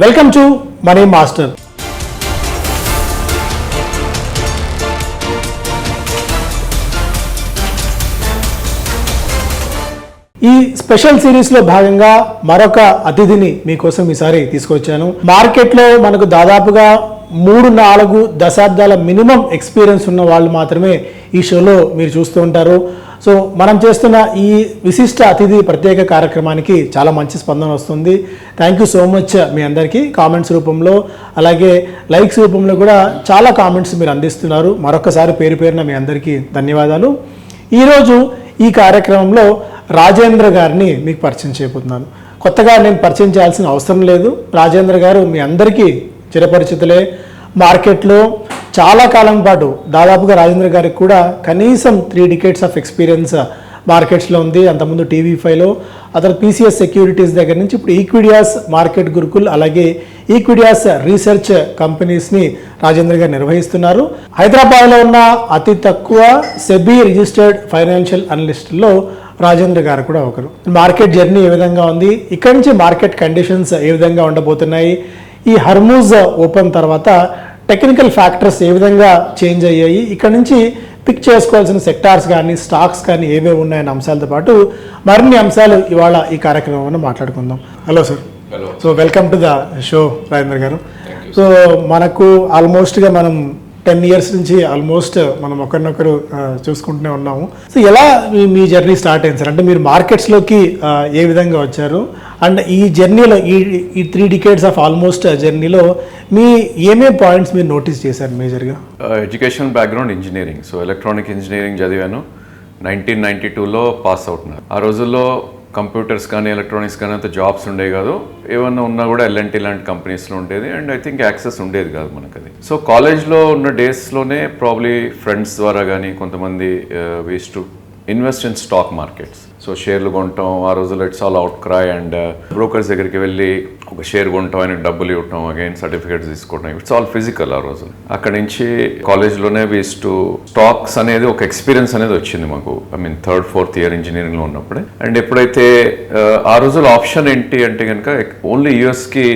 Welcome to money master. ఈ special సిరీస్లో భాగంగా మరొక అతిథిని మీకోసం ఈసారి తీసుకొచ్చాను. మార్కెట్లో మనకు దాదాపుగా 3-4 దశాబ్దాల మినిమం ఎక్స్పీరియన్స్ ఉన్న వాళ్ళు మాత్రమే ఈ షోలో మీరు చూస్తూ ఉంటారు. సో మనం చేస్తున్న ఈ విశిష్ట అతిథి ప్రత్యేక కార్యక్రమానికి చాలా మంచి స్పందన వస్తుంది. థ్యాంక్ యూ సో మచ్ మీ అందరికీ. కామెంట్స్ రూపంలో అలాగే లైక్స్ రూపంలో కూడా చాలా కామెంట్స్ మీరు అందిస్తున్నారు. మరొకసారి పేరు పేరున మీ అందరికీ ధన్యవాదాలు. ఈరోజు ఈ కార్యక్రమంలో రాజేంద్ర గారిని మీకు పరిచయం చేయబోతున్నాను. కొత్తగా నేను పరిచయం చేయాల్సిన అవసరం లేదు. రాజేంద్ర గారు మీ అందరికీ చిరపరిచితులే. మార్కెట్లో చాలా కాలం పాటు దాదాపుగా రాజేంద్ర గారికి కూడా కనీసం 3 decades ఆఫ్ ఎక్స్పీరియన్స్ మార్కెట్స్లో ఉంది. అంతకుముందు TV5లో, అతను PCS సెక్యూరిటీస్ దగ్గర నుంచి ఇప్పుడు ఈక్విడియాస్ మార్కెట్ గురుకుల్ అలాగే ఈక్విడియాస్ రీసెర్చ్ కంపెనీస్ని రాజేంద్ర గారు నిర్వహిస్తున్నారు. హైదరాబాద్లో ఉన్న అతి తక్కువ SEBI రిజిస్టర్డ్ ఫైనాన్షియల్ అనలిస్టుల్లో రాజేంద్ర గారు కూడా ఒకరు. మార్కెట్ జర్నీ ఏ విధంగా ఉంది, ఇక్కడి నుంచి మార్కెట్ కండిషన్స్ ఏ విధంగా ఉండబోతున్నాయి, ఈ హర్మూజ్ ఓపెన్ తర్వాత టెక్నికల్ ఫ్యాక్టర్స్ ఏ విధంగా చేంజ్ అయ్యాయి, ఇక్కడ నుంచి పిక్ చేసుకోవాల్సిన సెక్టార్స్ కానీ స్టాక్స్ కానీ ఏవేవి ఉన్నాయన్న అంశాలతో పాటు మరిన్ని అంశాలు ఇవాళ ఈ కార్యక్రమంలో మాట్లాడుకుందాం. Hello sir. Hello. So welcome to the show Rajendra గారు. సో మనకు ఆల్మోస్ట్గా మనం 10 years నుంచి ఆల్మోస్ట్ మనం ఒకరినొకరు చూసుకుంటూనే ఉన్నాము. సో ఎలా మీ జర్నీ స్టార్ట్ అయింది సార్? అంటే మీరు మార్కెట్స్లోకి ఏ విధంగా వచ్చారు అండ్ ఈ జర్నీలో ఈ 3 decades ఆఫ్ ఆల్మోస్ట్ జర్నీలో మీ ఏమేం పాయింట్స్ మీరు నోటీస్ చేశారు మేజర్గా? Education background engineering. So electronic engineering చదివాను. 1992లో పాస్ అవుట్. ఆ రోజుల్లో కంప్యూటర్స్ కానీ ఎలక్ట్రానిక్స్ కానీ అంత జాబ్స్ ఉండేవి కాదు. ఏమన్నా ఉన్నా కూడా L&T లాంటి కంపెనీస్లో ఉండేది. అండ్ ఐ థింక్ యాక్సెస్ ఉండేది కాదు మనకు అది. సో కాలేజ్లో ఉన్న డేస్లోనే ప్రాబ్లీ ఫ్రెండ్స్ ద్వారా కానీ కొంతమంది we used to invest in stock markets. So షేర్లు కొంటాం. ఆ రోజుల్లో it's all outcry and brokers దగ్గరికి వెళ్ళి ఒక షేర్ కొంటాం, ఆయనకు డబ్బులు ఇవ్వటం, అగైన్ సర్టిఫికేట్స్ తీసుకోవటం, ఇట్స్ ఆల్ ఫిజికల్. ఆ రోజు అక్కడి నుంచి కాలేజ్లోనే వీస్ టు స్టాక్స్ అనేది ఒక ఎక్స్పీరియన్స్ అనేది వచ్చింది మాకు. I mean 3rd, 4th year ఇంజనీరింగ్లో ఉన్నప్పుడే. అండ్ ఎప్పుడైతే ఆ రోజుల్లో ఆప్షన్ ఏంటి అంటే కనుక ఓన్లీ యూఎస్కి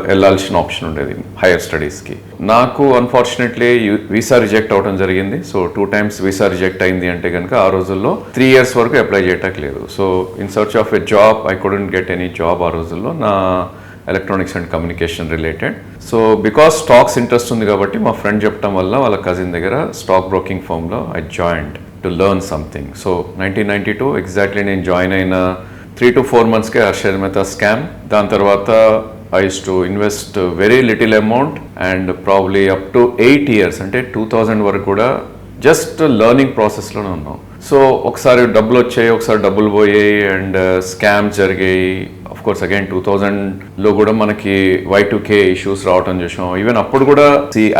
వెళ్ళాల్సిన ఆప్షన్ ఉండేది హైయర్ స్టడీస్కి. నాకు అన్ఫార్చునేట్లీ వీసా రిజెక్ట్ అవడం జరిగింది. సో 2 times వీసా రిజెక్ట్ అయింది అంటే కనుక ఆ రోజుల్లో 3 years వరకు అప్లై చేయటానికి లేదు. So in search of a job I couldn't get any job ఆ రోజుల్లో నా electronics and communication related. So because stocks interest ఉంది కాబట్టి మా ఫ్రెండ్ చెప్పడం వల్ల వాళ్ళ కజిన్ దగ్గర స్టాక్ బ్రోకింగ్ ఫర్మ్లో I joined to learn something. So 1992 exactly నేను జాయిన్ అయిన 3 to 4 monthsకే హర్షద్ మెహతా స్కామ్. దాని తర్వాత I used to invest very little amount and probably up to 8 years అంటే 2000 వరకు కూడా జస్ట్ లెర్నింగ్ ప్రాసెస్లోనే ఉన్నాం. సో ఒకసారి డబ్బులు వచ్చాయి, ఒకసారి డబ్బులు పోయాయి అండ్ స్కామ్స్ జరిగాయి. అఫ్ కోర్స్ అగైన్ 2000లో కూడా మనకి Y2K ఇష్యూస్ రావటం చూసాం. ఈవెన్ అప్పుడు కూడా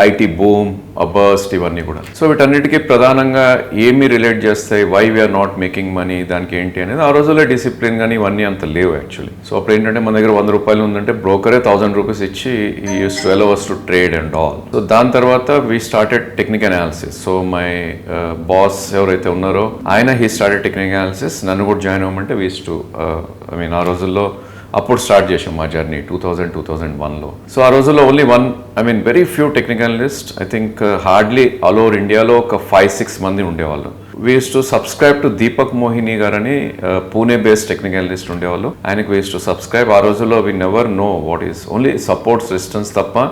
ఐటీ బూమ్, బర్స్ట్ ఇవన్నీ కూడా. సో వీటన్నిటికీ ప్రధానంగా ఏమి రిలేట్ చేస్తాయి, why we are not making money, దానికి ఏంటి అనేది ఆ రోజుల్లో డిసిప్లిన్ కానీ ఇవన్నీ అంత లేవు యాక్చువల్లీ. సో అప్పుడు ఏంటంటే మన దగ్గర 100 రూపాయలు ఉందంటే బ్రోకరే 1000 రూపీస్ ఇచ్చి ఈ use to allow us to trade and all. So దాని తర్వాత we started technical analysis. So my boss ఎవరైతే ఉన్నారో ఆయన హీ స్టార్టెడ్ టెక్నికల్ అనాలిసిస్. నన్ను కూడా జాయిన్ అవ్వమంటే వీస్ టు ఐ మీన్ ఆ రోజుల్లో అప్పుడు స్టార్ట్ చేసాం మా జర్నీ 2000-2001లో. సో ఆ రోజుల్లో only very few technical analyst. I think hardly all over ఇండియాలో ఒక 5-6 మంది ఉండేవాళ్ళు. We use to subscribe to Deepak Mohini గారని పూణే బేస్డ్ టెక్నికల్ అనలిస్ట్ ఉండేవాళ్ళు. ఆయనకు వీ యూస్ టు సబ్స్క్రైబ్. ఆ రోజుల్లో we never know what is, only supports resistance తప్ప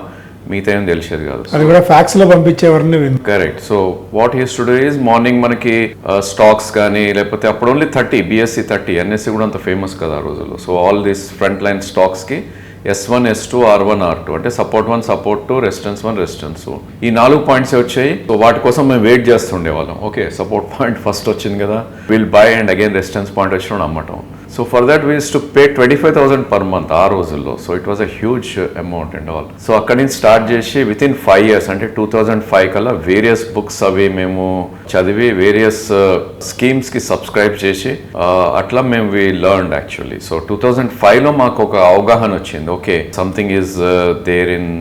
మిగతా ఏం తెలిసేది కాదు. అది కూడా ఫ్యాక్స్ లో పంపించేవారిని. Correct. So what he's to do is morning మనకి స్టాక్స్ కానీ లేకపోతే అప్పుడు ఓన్లీ 30 BSE 30 NSE కూడా అంత ఫేమస్ కదా ఆ రోజుల్లో. So all these front line స్టాక్స్కి S1, S2, R1, R2 అంటే సపోర్ట్ 1, సపోర్ట్ 2, రెసిస్టెన్స్ 1, రెసిస్టెన్స్ 2 ఈ 4 పాయింట్స్ వచ్చాయి. సో వాటి కోసం మేము వెయిట్ చేస్తుండే వాళ్ళం. ఓకే సపోర్ట్ పాయింట్ ఫస్ట్ వచ్చింది కదా, will buy and again resistance point వచ్చిన అమ్మటం. So for that we use to pay 25,000 per month ఆ రోజుల్లో. So it was a huge amount and all. So అక్కడి నుంచి స్టార్ట్ చేసి విత్ ఇన్ 5 years అంటే 2005 కల్లా వేరియస్ బుక్స్ అవి మేము చదివి వేరియస్ స్కీమ్స్కి సబ్స్క్రైబ్ చేసి అట్లా మేము వీ లెర్న్డ్ యాక్చువల్లీ. సో 2005లో మాకు ఒక అవగాహన వచ్చింది. Okay something is there in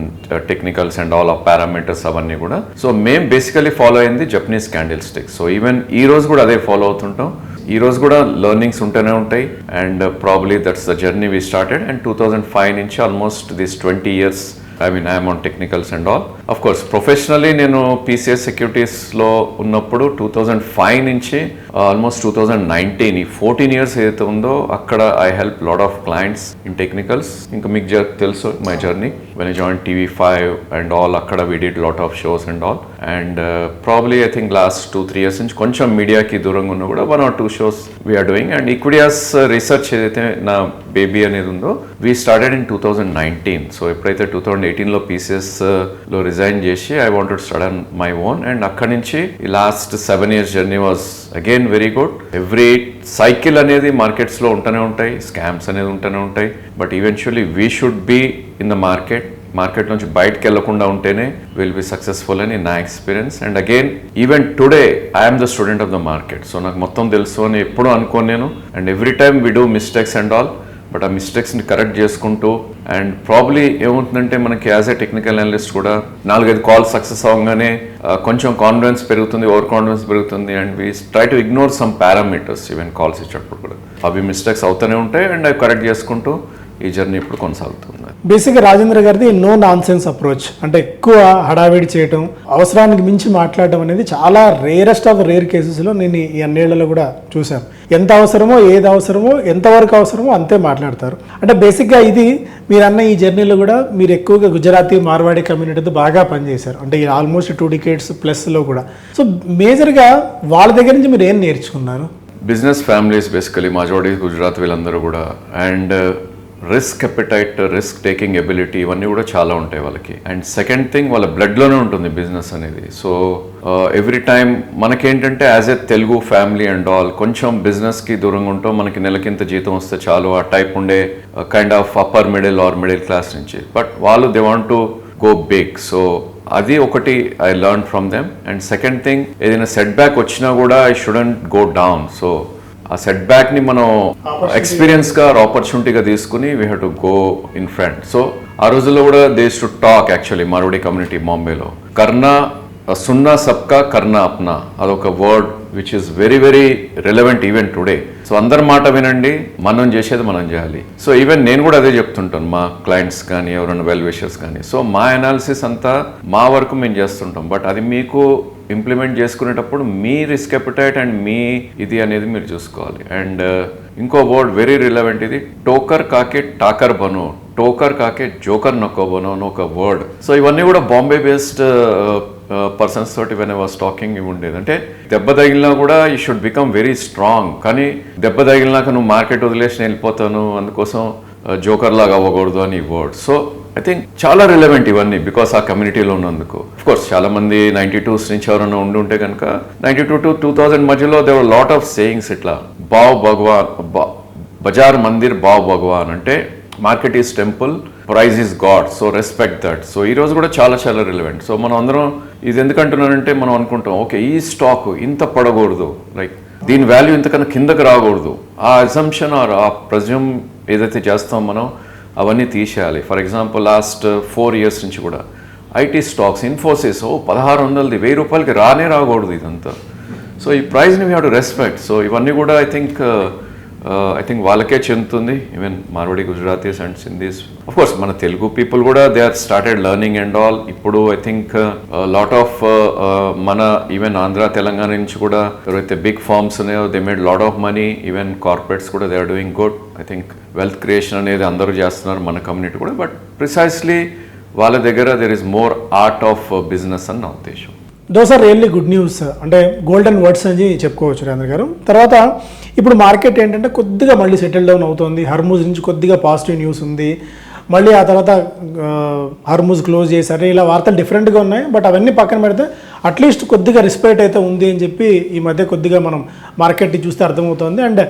technicals and all ఆ పారామీటర్స్ అవన్నీ కూడా. సో మేము బేసికలీ ఫాలో అయింది Japanese candlesticks. So even ఈ రోజు కూడా అదే ఫాలో అవుతుంటాం. ఈ రోజు కూడా లెర్నింగ్స్ ఉంటూనే ఉంటాయి and probably that's the journey we started and 2005 నుంచి almost this 20 years I'm on technicals and all. Of course professionally నేను PCS సెక్యూరిటీస్లో ఉన్నప్పుడు 2005 నుంచి ఆల్మోస్ట్ 2019 ఈ 14 years ఏదైతే ఉందో అక్కడ I help lot of clients in technicals. ఇంకా మీకు తెలుసు my journey when I join TV5 and all, అక్కడ we did lot of shows and all. And probably I think last 2-3 years నుంచి కొంచెం మీడియాకి దూరంగా ఉన్నా కూడా 1 or 2 shows we're doing. And ఈక్విడియాస్ రీసెర్చ్ ఏదైతే నా బేబీ అనేది ఉందో వీ స్టార్టెడ్ ఇన్ 2019. సో ఎప్పుడైతే 2018లో PCS లో రిజైన్ చేసి I wanted start on my own. And అక్కడి నుంచి ఈ last 7 years journey was again very good. Every cycle అనేది మార్కెట్స్లో ఉంటూనే ఉంటాయి, స్కామ్స్ అనేది ఉంటూనే ఉంటాయి, but eventually we should be in the market నుంచి బయటకు వెళ్లకుండా ఉంటేనే విల్ బి సక్సెస్ఫుల్ అని నా experience. And again even today I'm the student of the market. So నాకు మొత్తం తెలుసు అని ఎప్పుడూ అనుకోను నేను. And every time we do mistakes and all, but ఆ మిస్టేక్స్ని కరెక్ట్ చేసుకుంటూ అండ్ ప్రాబ్లీ ఏమవుతుందంటే మనకి యాజ్ ఎ టెక్నికల్ అనలిస్ట్ కూడా 4-5 కాల్స్ సక్సెస్ అవ్వగానే కొంచెం కాన్ఫిడెన్స్ పెరుగుతుంది, ఓవర్ కాన్ఫిడెన్స్ పెరుగుతుంది. And we try to ignore some parameters even calls ఇచ్చేటప్పుడు కూడా. అవి మిస్టేక్స్ అవుతూనే ఉంటాయి అండ్ అవి కరెక్ట్ చేసుకుంటూ ఈ జర్నీ ఇప్పుడు కొనసాగుతుంది. బేసిక్గా రాజేంద్ర గారిది నో నాన్ సెన్స్ అప్రోచ్, అంటే ఎక్కువ హడావిడి చేయటం, అవసరానికి మించి మాట్లాడటం అనేది చాలా రేరెస్ట్ ఆఫ్ రేర్ కేసెస్లో నేను ఈ అన్నేళ్లలో కూడా చూశాను. ఎంత అవసరమో, ఏది అవసరమో, ఎంతవరకు అవసరమో అంతే మాట్లాడతారు. అంటే బేసిక్గా ఇది మీరు అన్న ఈ జర్నీలో కూడా మీరు ఎక్కువగా గుజరాతీ మార్వాడి కమ్యూనిటీతో బాగా పనిచేశారు. అంటే ఆల్మోస్ట్ 2 decades ప్లస్లో కూడా. సో మేజర్గా వాళ్ళ దగ్గర నుంచి మీరు ఏం నేర్చుకున్నారు? బిజినెస్ ఫ్యామిలీస్ బేసికలీ మాజోడీ, గుజరాత్ వీళ్ళందరూ కూడా. And risk appetite, risk taking ability ఇవన్నీ కూడా చాలా ఉంటాయి వాళ్ళకి. అండ్ సెకండ్ థింగ్ వాళ్ళ బ్లడ్లోనే ఉంటుంది బిజినెస్ అనేది. సో ఎవ్రీ టైమ్ మనకేంటంటే as a Telugu family and all కొంచెం బిజినెస్కి దూరంగా ఉంటాం. మనకి నెలకింత జీతం వస్తే చాలు ఆ టైప్ ఉండే kind of upper middle or middle class నుంచి. బట్ వాళ్ళు they want to go big. So అది ఒకటి I learn from them. And second thing ఏదైనా సెట్ బ్యాక్ వచ్చినా కూడా I shouldn't go down. So ఆ సెట్ బ్యాక్ని మనం ఎక్స్పీరియన్స్గా ఆపర్చునిటీగా తీసుకుని we have to go in front. So ఆ రోజుల్లో కూడా they to talk actually Marwari community బాంబేలో కర్నా సున్నా సబ్కా కర్నా అప్నా, అదొక word which is very very relevant even today. So అందరి మాట వినండి, మనం చేసేది మనం చేయాలి. సో ఈవెన్ నేను కూడా అదే చెప్తుంటాను మా క్లయింట్స్ కానీ ఎవరైనా వెల్ విషర్స్ కానీ. సో మా అనాలిసిస్ అంతా మా వరకు మేము చేస్తుంటాం, బట్ అది మీకు ఇంప్లిమెంట్ చేసుకునేటప్పుడు మీ రిస్క్ అపెటైట్ అండ్ మీ ఇది అనేది మీరు చూసుకోవాలి. అండ్ ఇంకో వర్డ్ వెరీ రిలవెంట్, ఇది టోకర్ కాకే టాకర్ బను, టోకర్ కాకే జోకర్ నొక్కో బను అని ఒక వర్డ్. సో ఇవన్నీ కూడా బాంబే బేస్డ్ పర్సన్స్ తోటి వెన్ ఐ వాస్ టాకింగ్ ఇవి ఉండేది. అంటే దెబ్బ తగిలినా కూడా you should become very strong, కానీ దెబ్బ తగిలినాక నువ్వు మార్కెట్ వదిలేసి వెళ్ళిపోతాను అందుకోసం జోకర్ లాగా అవ్వకూడదు అని ఈ వర్డ్. సో ఐ థింక్ చాలా రిలవెంట్ ఇవన్నీ బికాస్ ఆ కమ్యూనిటీలో ఉన్నందుకు. అఫ్ కోర్స్ చాలా మంది 92s నుంచి ఎవరైనా ఉండి ఉంటే కనుక 92 to 2000 మధ్యలో దేవర్ లాట్ ఆఫ్ సేయింగ్స్ ఇట్లా బావ్ భగవాన్, బజార్ మందిర్ బావ్ భగవాన్, అంటే market is temple, price is God, so respect that. So ఈ రోజు కూడా చాలా చాలా రిలవెంట్. సో మనం అందరం ఇది ఎందుకంటున్నానంటే మనం అనుకుంటాం ఓకే ఈ స్టాక్ ఇంత పడకూడదు, లైక్ దీని వాల్యూ ఇంతకన్నా కిందకి రాకూడదు, ఆ అజంప్షన్ ఆర్ ఆ ప్రజమ్ ఏదైతే చేస్తాం మనం అవన్నీ తీసేయాలి. ఫర్ ఎగ్జాంపుల్ లాస్ట్ 4 years నుంచి కూడా ఐటీ స్టాక్స్ ఇన్ఫోసిస్ 1600, 1000 రూపాయలకి రాకూడదు ఇదంతా. సో ఈ ప్రైజ్ని we have to respect. So ఇవన్నీ కూడా ఐ థింక్ వాళ్ళకే చెందుతుంది, even Marwari, Gujaratis and Sindhis. Of course మన తెలుగు పీపుల్ కూడా they are started learning and all. ఇప్పుడు ఐ థింక్ లాట్ ఆఫ్ మన ఈవెన్ ఆంధ్ర, తెలంగాణ నుంచి కూడా ఎవరైతే బిగ్ ఫార్మ్స్ ఉన్నాయో they made lot of money. Even corporates కూడా they are doing good. I think wealth creation అనేది అందరూ చేస్తున్నారు మన కమ్యూనిటీ కూడా. బట్ ప్రిసైస్లీ వాళ్ళ దగ్గర there is more art of business అని నా ఉద్దేశం. Those are really good news, అంటే గోల్డెన్ వర్డ్స్ అని చెప్పుకోవచ్చు రాజేంద్ర గారు. తర్వాత ఇప్పుడు మార్కెట్ ఏంటంటే కొద్దిగా మళ్ళీ సెటిల్ డౌన్ అవుతుంది. హర్మూజ్ నుంచి కొద్దిగా పాజిటివ్ న్యూస్ ఉంది, మళ్ళీ ఆ తర్వాత హర్మూజ్ క్లోజ్ చేశారు, ఇలా వార్తలు డిఫరెంట్గా ఉన్నాయి. బట్ అవన్నీ పక్కన పెడితే అట్లీస్ట్ కొద్దిగా రెస్పెక్ట్ అయితే ఉంది అని చెప్పి ఈ మధ్య కొద్దిగా మనం మార్కెట్ని చూస్తే అర్థమవుతుంది. అండ్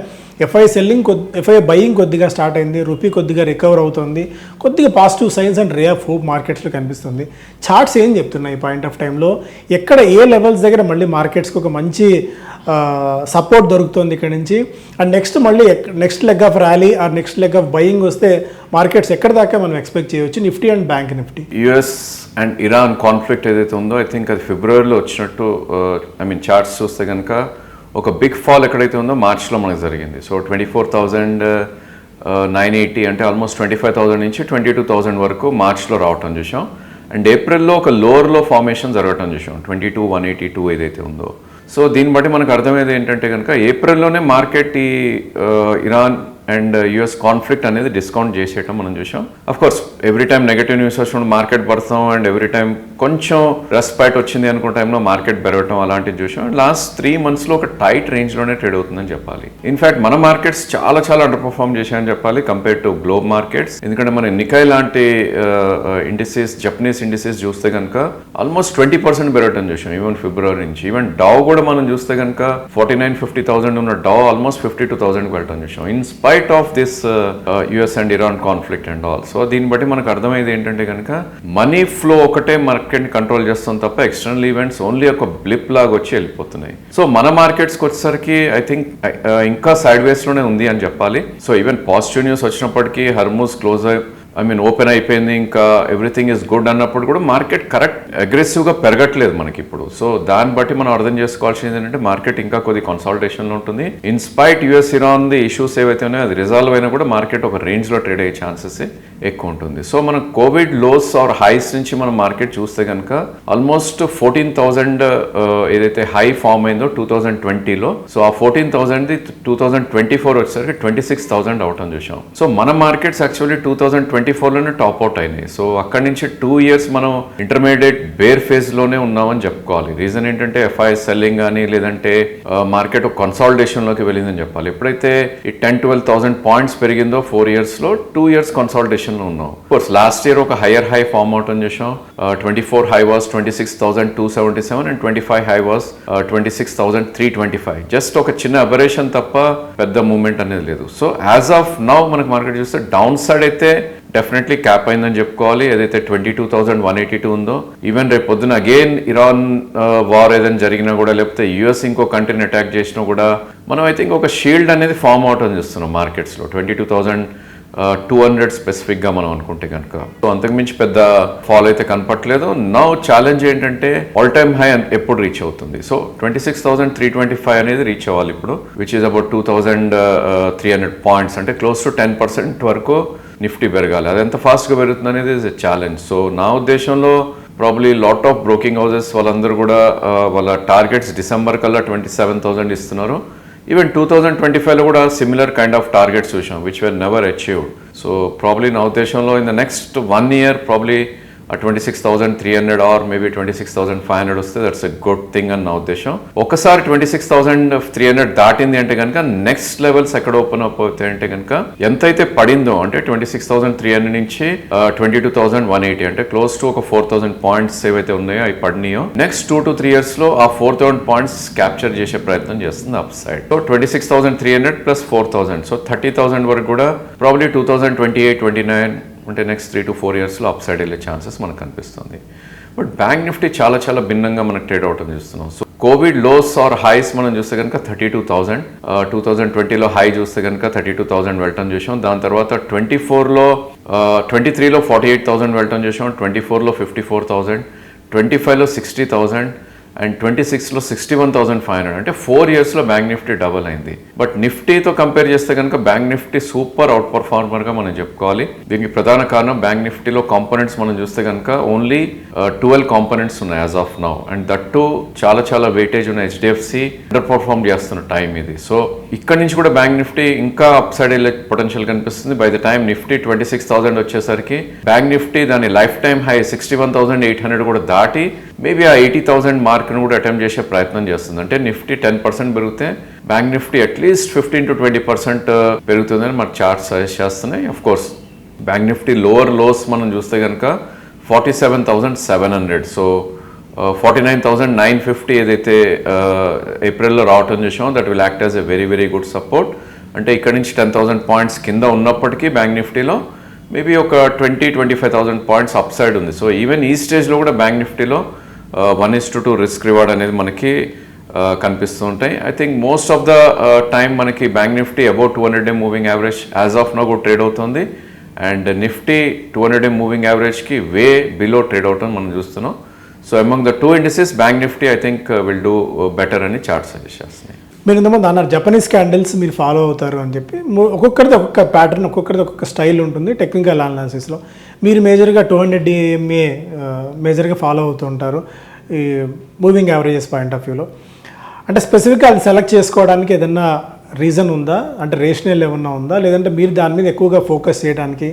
ఎఫ్ఐ బయింగ్ కొద్దిగా స్టార్ట్ అయింది, రూపీ కొద్దిగా రికవర్ అవుతుంది, కొద్దిగా positive science and ray of hope మార్కెట్స్లో కనిపిస్తుంది. చార్ట్స్ ఏం చెప్తున్నాయి ఈ పాయింట్ ఆఫ్ టైంలో, ఎక్కడ ఏ లెవెల్స్ దగ్గర మళ్ళీ మార్కెట్స్కి ఒక మంచి సపోర్ట్ దొరుకుతుంది ఇక్కడ నుంచి? And next leg of rally or next leg of buying వస్తే మార్కెట్స్ ఎక్కడ దాకా మనం ఎక్స్పెక్ట్ చేయవచ్చు, Nifty and bank Nifty? US and Iran conflict ఏదైతే ఉందో ఐ థింక్ అది ఫిబ్రవరిలో వచ్చినట్టు చార్ట్స్ చూస్తే కనుక ఒక బిగ్ ఫాల్ ఎక్కడైతే ఉందో మార్చ్లో మనకు జరిగింది. సో 24,980 అంటే ఆల్మోస్ట్ 25,000 నుంచి 22,000 వరకు మార్చ్లో రావటం చూసాం. అండ్ ఏప్రిల్లో ఒక లోవర్లో ఫార్మేషన్ జరగటం చూసాం 22,182 ఏదైతే ఉందో. సో దీన్ని బట్టి మనకు అర్థమయ్యేది ఏంటంటే కనుక ఏప్రిల్లోనే మార్కెట్ ఈ ఇరాన్ అండ్ యుఎస్ కాన్ఫ్లిక్ట్ అనేది డిస్కౌంట్ చేసేయటం మనం చూసాం. Of course every time negative news వచ్చినప్పుడు మార్కెట్ పడతాం, అండ్ ఎవ్రీ టైం కొంచెం రెస్పైట్ వచ్చింది అనుకున్న టైంలో మార్కెట్ పెరగటం అలాంటివి చూసాం. లాస్ట్ 3 monthsలో ఒక టైట్ రేంజ్లోనే ట్రేడ్ అవుతుందని చెప్పాలి. ఇన్ఫ్యాక్ట్ మన మార్కెట్స్ చాలా అండర్ పర్ఫార్మ్ చేశాయని చెప్పాలి కంపేర్ టు గ్లోబ్ మార్కెట్స్. ఎందుకంటే మన నికాయ్ లాంటి ఇండిసెస్, జపనీస్ ఇండిసెస్ చూస్తే కనుక ఆల్మోస్ట్ 20% పెరగటం చూసాం ఈవెన్ ఫిబ్రవరి నుంచి. ఈవెన్ డౌ కూడా మనం చూస్తే కనుక 49,000-50,000 ఉన్న డౌ ఆల్మోస్ట్ 52,000 వెళ్ళటం చూసాం in spite of this US and Iran conflict and all. So దీన్ని బట్టి మనకు అర్థమైంది ఏంటంటే కనుక మనీ ఫ్లో ఒకటే మార్కెట్ని కంట్రోల్ చేస్తాం తప్ప ఎక్స్టర్నల్ ఈవెంట్స్ ఓన్లీ ఒక బ్లిప్ లాగా వచ్చి వెళ్ళిపోతున్నాయి. సో మన మార్కెట్స్కి వచ్చేసరికి ఐ థింక్ ఇంకా సైడ్ వేస్లోనే ఉంది అని చెప్పాలి. సో ఈవెన్ పాజిటివ్ న్యూస్ వచ్చినప్పటికీ హర్మూజ్ క్లోజ్ ఓపెన్ అయిపోయింది, ఇంకా ఎవ్రీథింగ్ ఇస్ గుడ్ అన్నప్పుడు కూడా మార్కెట్ కరెక్ట్ అగ్రెసివ్గా పెరగట్లేదు మనకి ఇప్పుడు. సో దాన్ని బట్టి మనం అర్థం చేసుకోవాల్సింది ఏంటంటే మార్కెట్ ఇంకా కొద్ది కన్సాలిడేషన్లో ఉంటుంది. In spite US Iran the issues ఏవైతే ఉన్నాయో అది రిజాల్వ్ అయినా కూడా మార్కెట్ ఒక రేంజ్లో ట్రేడ్ అయ్యే ఛాన్సెస్ ఎక్కువ ఉంటుంది. సో మనం కోవిడ్ లోస్ ఆర్ హైస్ నుంచి మనం మార్కెట్ చూస్తే కనుక ఆల్మోస్ట్ 14,000 ఏదైతే హై ఫామ్ అయిందో 2020లో, సో ఆ 14,000ది 2024 వచ్చేసరికి 26,000 అవటం చూసాం. సో మన మార్కెట్స్ యాక్చువల్లీ 2024లోనే టాప్ అవుట్ అయినాయి. సో అక్కడి నుంచి 2 years మనం ఇంటర్మీడియట్ బేర్ ఫేజ్లోనే ఉన్నామని చెప్పుకోవాలి. రీజన్ ఏంటంటే ఎఫ్ఐఎస్ సెల్లింగ్ కానీ లేదంటే మార్కెట్ ఒక కన్సాలిడేషన్లోకి వెళ్ళిందని చెప్పాలి. ఎప్పుడైతే ఈ 10-12,000 పాయింట్స్ పెరిగిందో 4 yearsలో 2 years కన్సాలిడేషన్లో ఉన్నాం. కోర్స్ లాస్ట్ ఇయర్ ఒక హైయర్ హై ఫామ్ అవుట్ అని చూసాం. 24 high was 26,277 and 25 high was 26,325. Just ఒక చిన్న అబరేషన్ తప్ప పెద్ద మూవ్మెంట్ అనేది లేదు. సో యాజ్ ఆఫ్ నౌ మనకు మార్కెట్ చూస్తే డౌన్ సైడ్ అయితే డెఫినెట్లీ క్యాప్ అయిందని చెప్పుకోవాలి. ఏదైతే 22,182 ఉందో, ఈవెన్ రేపు పొద్దున అగైన్ ఇరాన్ వార్ ఏదైనా జరిగినా కూడా లేకపోతే యుఎస్ ఇంకో కంట్రీని అటాక్ చేసినా కూడా మనం అయితే ఇంకొక షీల్డ్ అనేది ఫామ్ అవుట్ అని చూస్తున్నాం మార్కెట్స్లో 22,200 స్పెసిఫిక్గా మనం అనుకుంటే కనుక. సో అంతకుమించి పెద్ద ఫాల్ అయితే కనపట్లేదు. నౌ ఛాలెంజ్ ఏంటంటే ఆల్ టైమ్ హై ఎప్పుడు రీచ్ అవుతుంది. సో 26,325 అనేది రీచ్ అవ్వాలి ఇప్పుడు, విచ్ ఈస్ అబౌట్ 2,300 పాయింట్స్, అంటే క్లోజ్ టు 10% వరకు నిఫ్టీ పెరగాలి. అది ఎంత ఫాస్ట్గా పెరుగుతుంది అనేది ఇస్ ఎ ఛాలెంజ్. సో నా ఉద్దేశంలో probably lot of broking houses వాళ్ళందరూ కూడా వాళ్ళ టార్గెట్స్ డిసెంబర్ కల్లా 27,000 ఇస్తున్నారు. ఈవెన్ 2025లో కూడా సిమిలర్ కైండ్ ఆఫ్ టార్గెట్స్ చూసాం which were never achieved. So probably నా ఉద్దేశంలో in the next 1 year probably 26,300 or maybe 26,500 వస్తే దట్స్ ఎ గుడ్ థింగ్ అని నా ఉద్దేశం. ఒకసారి 26,300 దాటింది అంటే కనుక నెక్స్ట్ లెవెల్స్ ఎక్కడ ఓపెన్ అప్ అవుతాయి అంటే కనుక ఎంతైతే పడిందో అంటే 26,300 నుంచి 22,180 అంటే క్లోజ్ టు ఒక 4,000 పాయింట్స్ ఏవైతే ఉన్నాయో అవి పడినాయో నెక్స్ట్ 2 to 3 years లో ఆ 4,000 పాయింట్స్ క్యాప్చర్ చేసే ప్రయత్నం చేస్తుంది up side. So 26,300 plus 4,000 so 30,000 వరకు కూడా ప్రాబ్లీ 2028-29 అంటే నెక్స్ట్ 3 to 4 yearsలో అప్ సైడ్ వెళ్ళే ఛాన్సెస్ మనకు కనిపిస్తుంది. బట్ బ్యాంక్ నిఫ్టీ చాలా భిన్నంగా మనకు ట్రేడ్ అవుట్ చూస్తున్నాం. So Covid lows or highs మనం చూస్తే కనుక 32,000, 2020లో హై చూస్తే కనుక 32,000 వెళ్ళటం చూసాం. దాని తర్వాత 23లో 48,000 వెళ్ళటం చూసాం, 24లో 54,000, 25లో 60,000 అండ్ 26లో 61,500. అంటే 4 yearsలో బ్యాంక్ నిఫ్టీ డబుల్ అయింది. బట్ నిఫ్టీతో కంపేర్ చేస్తే కనుక బ్యాంక్ నిఫ్టీ సూపర్ అవుట్ పర్ఫార్మర్గా మనం చెప్పుకోవాలి. దీనికి ప్రధాన కారణం బ్యాంక్ నిఫ్టీలో కాంపోనెంట్స్ మనం చూస్తే కనుక ఓన్లీ 12 కాంపోనెంట్స్ ఉన్నాయి as of now, and that to చాలా వెయిటేజ్ ఉన్న హెచ్డిఎఫ్సి అండర్ పర్ఫార్మ్ చేస్తున్న టైం ఇది. సో ఇక్కడ నుంచి కూడా బ్యాంక్ నిఫ్టీ ఇంకా అప్ సైడ్ వెళ్ళే పొటెన్షియల్ కనిపిస్తుంది. బై ద టైం నిఫ్టీ 26,000 వచ్చేసరికి బ్యాంక్ నిఫ్టీ దాని లైఫ్ టైం హై 61,800 కూడా దాటి మేబీ ఆ 80,000 మార్క్ను కూడా అటెంప్ట్ చేసే ప్రయత్నం చేస్తుంది. అంటే నిఫ్టీ 10% పెరిగితే బ్యాంక్ నిఫ్టీ అట్లీస్ట్ 15 to 20% పెరుగుతుందని మనకు చార్ట్స్ సజెస్ట్ చేస్తున్నాయి. Of course bank Nifty lower lows మనం చూస్తే కనుక 47,700, సో 49,950 ఏదైతే ఏప్రిల్లో రావటం చూసామో that will act as a very good support. అంటే ఇక్కడ నుంచి 10,000 పాయింట్స్ కింద ఉన్నప్పటికీ బ్యాంక్ నిఫ్టీలో మేబీ ఒక 20-25,000 పాయింట్స్ అప్ సైడ్ ఉంది. సో ఈవెన్ ఈ స్టేజ్లో కూడా బ్యాంక్ నిఫ్టీలో 1:2 రిస్క్ రివార్డ్ అనేది మనకి కనిపిస్తూ ఉంటాయి. I think most of the time మనకి bank Nifty about 200-day moving average as of now కూడా ట్రేడ్ అవుతుంది, అండ్ నిఫ్టీ 200-day మూవింగ్ యావరేజ్కి వే బిలో ట్రేడ్ అవుతుంది మనం చూస్తున్నాం. So among the 2 indices bank Nifty I think will do better అని chart suggest చేస్తున్నాయి. మీరు ఇంతకుముందు అన్నారు జపనీస్ క్యాండిల్స్ మీరు ఫాలో అవుతారు అని చెప్పి, ఒక్కొక్కరిది ఒక్కొక్క ప్యాటర్న్, ఒక్కొక్కరిది ఒక్కొక్క స్టైల్ ఉంటుంది టెక్నికల్ అనాలిసిస్లో. మీరు మేజర్గా 200 DMA మేజర్గా ఫాలో అవుతూ ఉంటారు ఈ మూవింగ్ యావరేజెస్ పాయింట్ ఆఫ్ వ్యూలో. అంటే స్పెసిఫిక్గా అది సెలెక్ట్ చేసుకోవడానికి ఏదన్నా రీజన్ ఉందా, అంటే రేషనల్ ఏమన్నా ఉందా, లేదంటే మీరు దాని మీద ఎక్కువగా ఫోకస్ చేయడానికి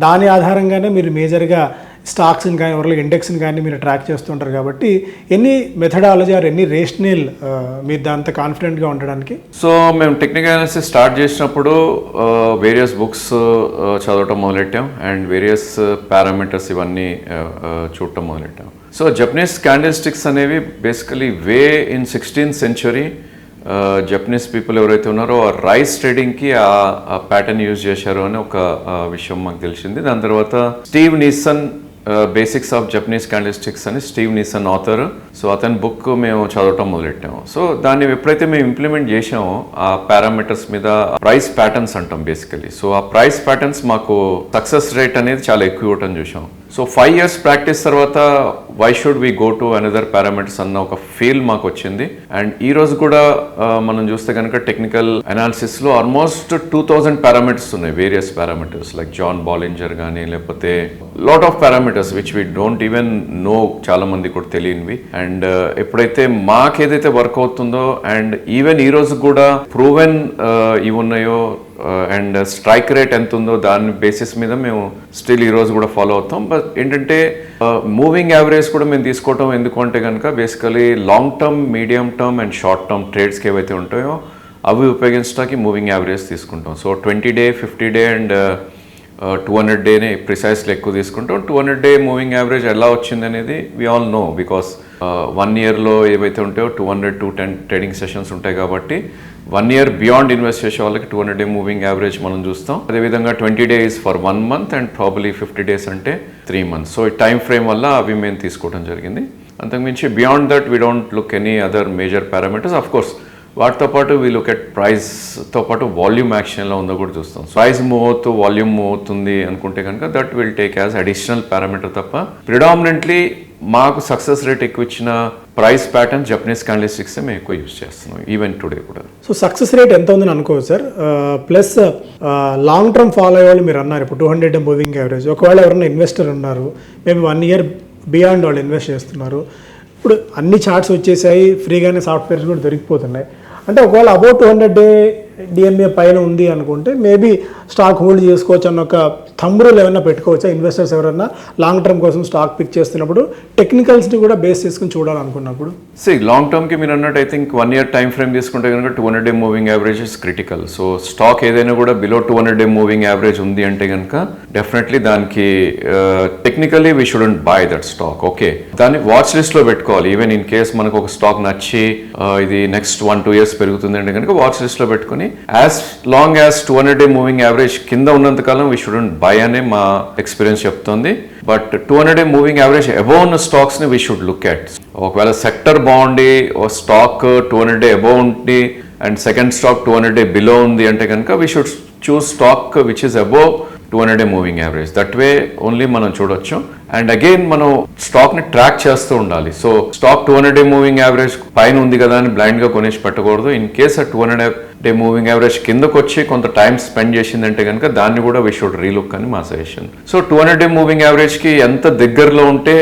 దాని ఆధారంగానే మీరు మేజర్గా స్టాక్స్ని కానీ ఓవర్గా ఇండెక్స్ని కానీ మీరు ట్రాక్ చేస్తుంటారు కాబట్టి ఎన్ని మెథడాలజీ ఆర్ ఎన్ని రేషనల్ మీరు దాంతో కాన్ఫిడెంట్గా ఉండడానికి? సో మేము టెక్నికల్ అనాలిసిస్ స్టార్ట్ చేసినప్పుడు వేరియస్ బుక్స్ చదవటం మొదలెట్టాం అండ్ వేరియస్ పారామీటర్స్ ఇవన్నీ చూడటం మొదలెట్టాం. సో జపనీస్ క్యాండిల్ స్టిక్స్ అనేవి basically way in 16th century Japanese people ఎవరైతే ఉన్నారో ఆ రైస్ ట్రేడింగ్కి ఆ ప్యాటర్న్ యూజ్ చేశారు అని ఒక విషయం మాకు తెలిసింది. దాని తర్వాత Steve నీసన్ basics of Japanese candle sticks అని స్టీవ్ నీసన్ ఆథర్, సో అతని బుక్ మేము చదవటం మొదలెట్టాము. సో దాన్ని ఎప్పుడైతే మేము ఇంప్లిమెంట్ చేసామో ఆ పారామీటర్స్ మీద ప్రైస్ ప్యాటర్న్స్ అంటాం బేసికలీ. సో ఆ ప్రైస్ ప్యాటర్న్స్ మాకు సక్సెస్ రేట్ అనేది చాలా ఎక్కువ ఇవ్వటం చూసాం. సో 5 years ప్రాక్టీస్ తర్వాత why should we go to another parameters అన్న ఒక ఫీల్ మాకు వచ్చింది. అండ్ ఈ రోజు కూడా మనం చూస్తే కనుక టెక్నికల్ అనాలిసిస్లో ఆల్మోస్ట్ 2000 పారామీటర్స్ ఉన్నాయి, వేరియస్ పారామీటర్స్ లైక్ జాన్ బాలింజర్ కానీ లేకపోతే lot of parameters which we don't even know, చాలా మంది కూడా తెలియనివి. అండ్ ఎప్పుడైతే మాకేదైతే వర్క్ అవుతుందో అండ్ ఈవెన్ ఈ రోజు కూడా ప్రూవెన్ ఇవి ఉన్నాయో అండ్ స్ట్రైక్ రేట్ ఎంత ఉందో దాని బేసిస్ మీద మేము స్టిల్ ఈ రోజు కూడా ఫాలో అవుతాం. బట్ ఏంటంటే మూవింగ్ యావరేజ్ కూడా మేము తీసుకోవటం ఎందుకు అంటే కనుక basically long term, medium term and short term ట్రేడ్స్కి ఏవైతే ఉంటాయో అవి ఉపయోగించడానికి మూవింగ్ యావరేజ్ తీసుకుంటాం. సో 20 day, 50 day అండ్ 200 dayనే ప్రిసైస్లీ ఎక్కువ తీసుకుంటాం. 200 day మూవింగ్ యావరేజ్ ఎలా వచ్చింది అనేది వీ ఆల్ నో, బికాస్ 1 yearలో ఏవైతే ఉంటాయో 200 to 10 ట్రేడింగ్ సెషన్స్ ఉంటాయి కాబట్టి 1 year బియాండ్ ఇన్వెస్ట్ చేసే వాళ్ళకి 200 day మూవింగ్ యావరేజ్ మనం చూస్తాం. అదేవిధంగా 20 days for 1 month and probably 50 days అంటే 3 months. సో ఈ టైం ఫ్రేమ్ వల్ల అవి మేము తీసుకోవడం జరిగింది. అంతకుమించి beyond that we don't look any other major parameters. Of course వాటితో పాటు వీ లుక్ ఎట్ ప్రైస్తో పాటు వాల్యూమ్ యాక్షన్లో ఉందో కూడా చూస్తాం. ప్రైస్ మూవ్ అవుతూ వాల్యూమ్ మూవ్ అవుతుంది అనుకుంటే కనుక that will take as additional parameter తప్ప ప్రిడామినెంట్లీ మాకు సక్సెస్ రేట్ ఎక్కువ ఇచ్చిన price pattern Japanese candle sticks మేము ఎక్కువ యూజ్ చేస్తున్నాం ఈవెన్ టుడే కూడా. సో సక్సెస్ రేట్ ఎంత ఉందని అనుకోవచ్చు sir. Plus long term follow అయ్యే వాళ్ళు మీరు అన్నారు ఇప్పుడు 200 day మూవింగ్ యావరేజ్. ఒకవేళ ఎవరైనా ఇన్వెస్టర్ ఉన్నారు, మేము 1 year బియాండ్ వాళ్ళు ఇన్వెస్ట్ చేస్తున్నారు, ఇప్పుడు అన్ని చార్ట్స్ వచ్చేసాయి, ఫ్రీగానే సాఫ్ట్వేర్స్ కూడా దొరికిపోతున్నాయి. అంటే ఒకవేళ అబౌట్ 200 day DMA పైన ఉంది అనుకుంటే మేబీ స్టాక్ హోల్డ్ చేసుకోవచ్చు అన్న ఒక థంబ్ రూల్ ఏమైనా పెట్టుకోవచ్చా ఇన్వెస్టర్స్ ఎవరైనా లాంగ్ టర్మ్ కోసం స్టాక్ పిక్ చేస్తున్నప్పుడు టెక్నికల్స్ని కూడా బేస్ చేసుకుని చూడాలనుకున్నప్పుడు? లాంగ్ టర్మ్కి మీరు అన్నట్టు I think 1 year time frame తీసుకుంటే కనుక 200 day moving average is critical. So stock ఏదైనా కూడా బిలో 200 day మూవింగ్ యావరేజ్ ఉంది అంటే కనుక డెఫినెట్లీ దానికి technically we shouldn't by that stock. Okay, దాన్ని వాచ్ లిస్ట్లో పెట్టుకోవాలి. ఈవెన్ ఇన్ కేస్ మనకు ఒక స్టాక్ నచ్చి ఇది నెక్స్ట్ 1-2 years పెరుగుతుంది అంటే కనుక వాచ్ లిస్ట్లో పెట్టుకుని as long as 200 day moving average కింద ఉన్నంతకాలం వీ షుడెంట్ బై అనే మా ఎక్స్పీరియన్స్ చెప్తుంది. But 200 day moving average above ఉన్న స్టాక్స్ని వీ షుడ్ లుక్ ఎట్. ఒకవేళ సెక్టర్ బాగుండి ఓ స్టాక్ 200 day అబౌవ్ ఉంది and second stock 200 day below ఉంది అంటే కనుక we should choose stock which is above 200 day moving average. That way only మనం చూడొచ్చు. And again మనం స్టాక్ని ట్రాక్ చేస్తూ ఉండాలి. So stock 200 day moving average పైన ఉంది కదా అని బ్లైండ్గా కొనేసి పెట్టకూడదు. ఇన్ కేస్ ఆ 200 day మూవింగ్ యావరేజ్ కిందకు వచ్చి కొంత టైం స్పెండ్ చేసిందంటే కనుక దాన్ని కూడా వీ షుడ్ రీలుక్ అని మా సజెషన్. సో 200 day మూవింగ్ యావరేజ్కి ఎంత దగ్గరలో ఉంటే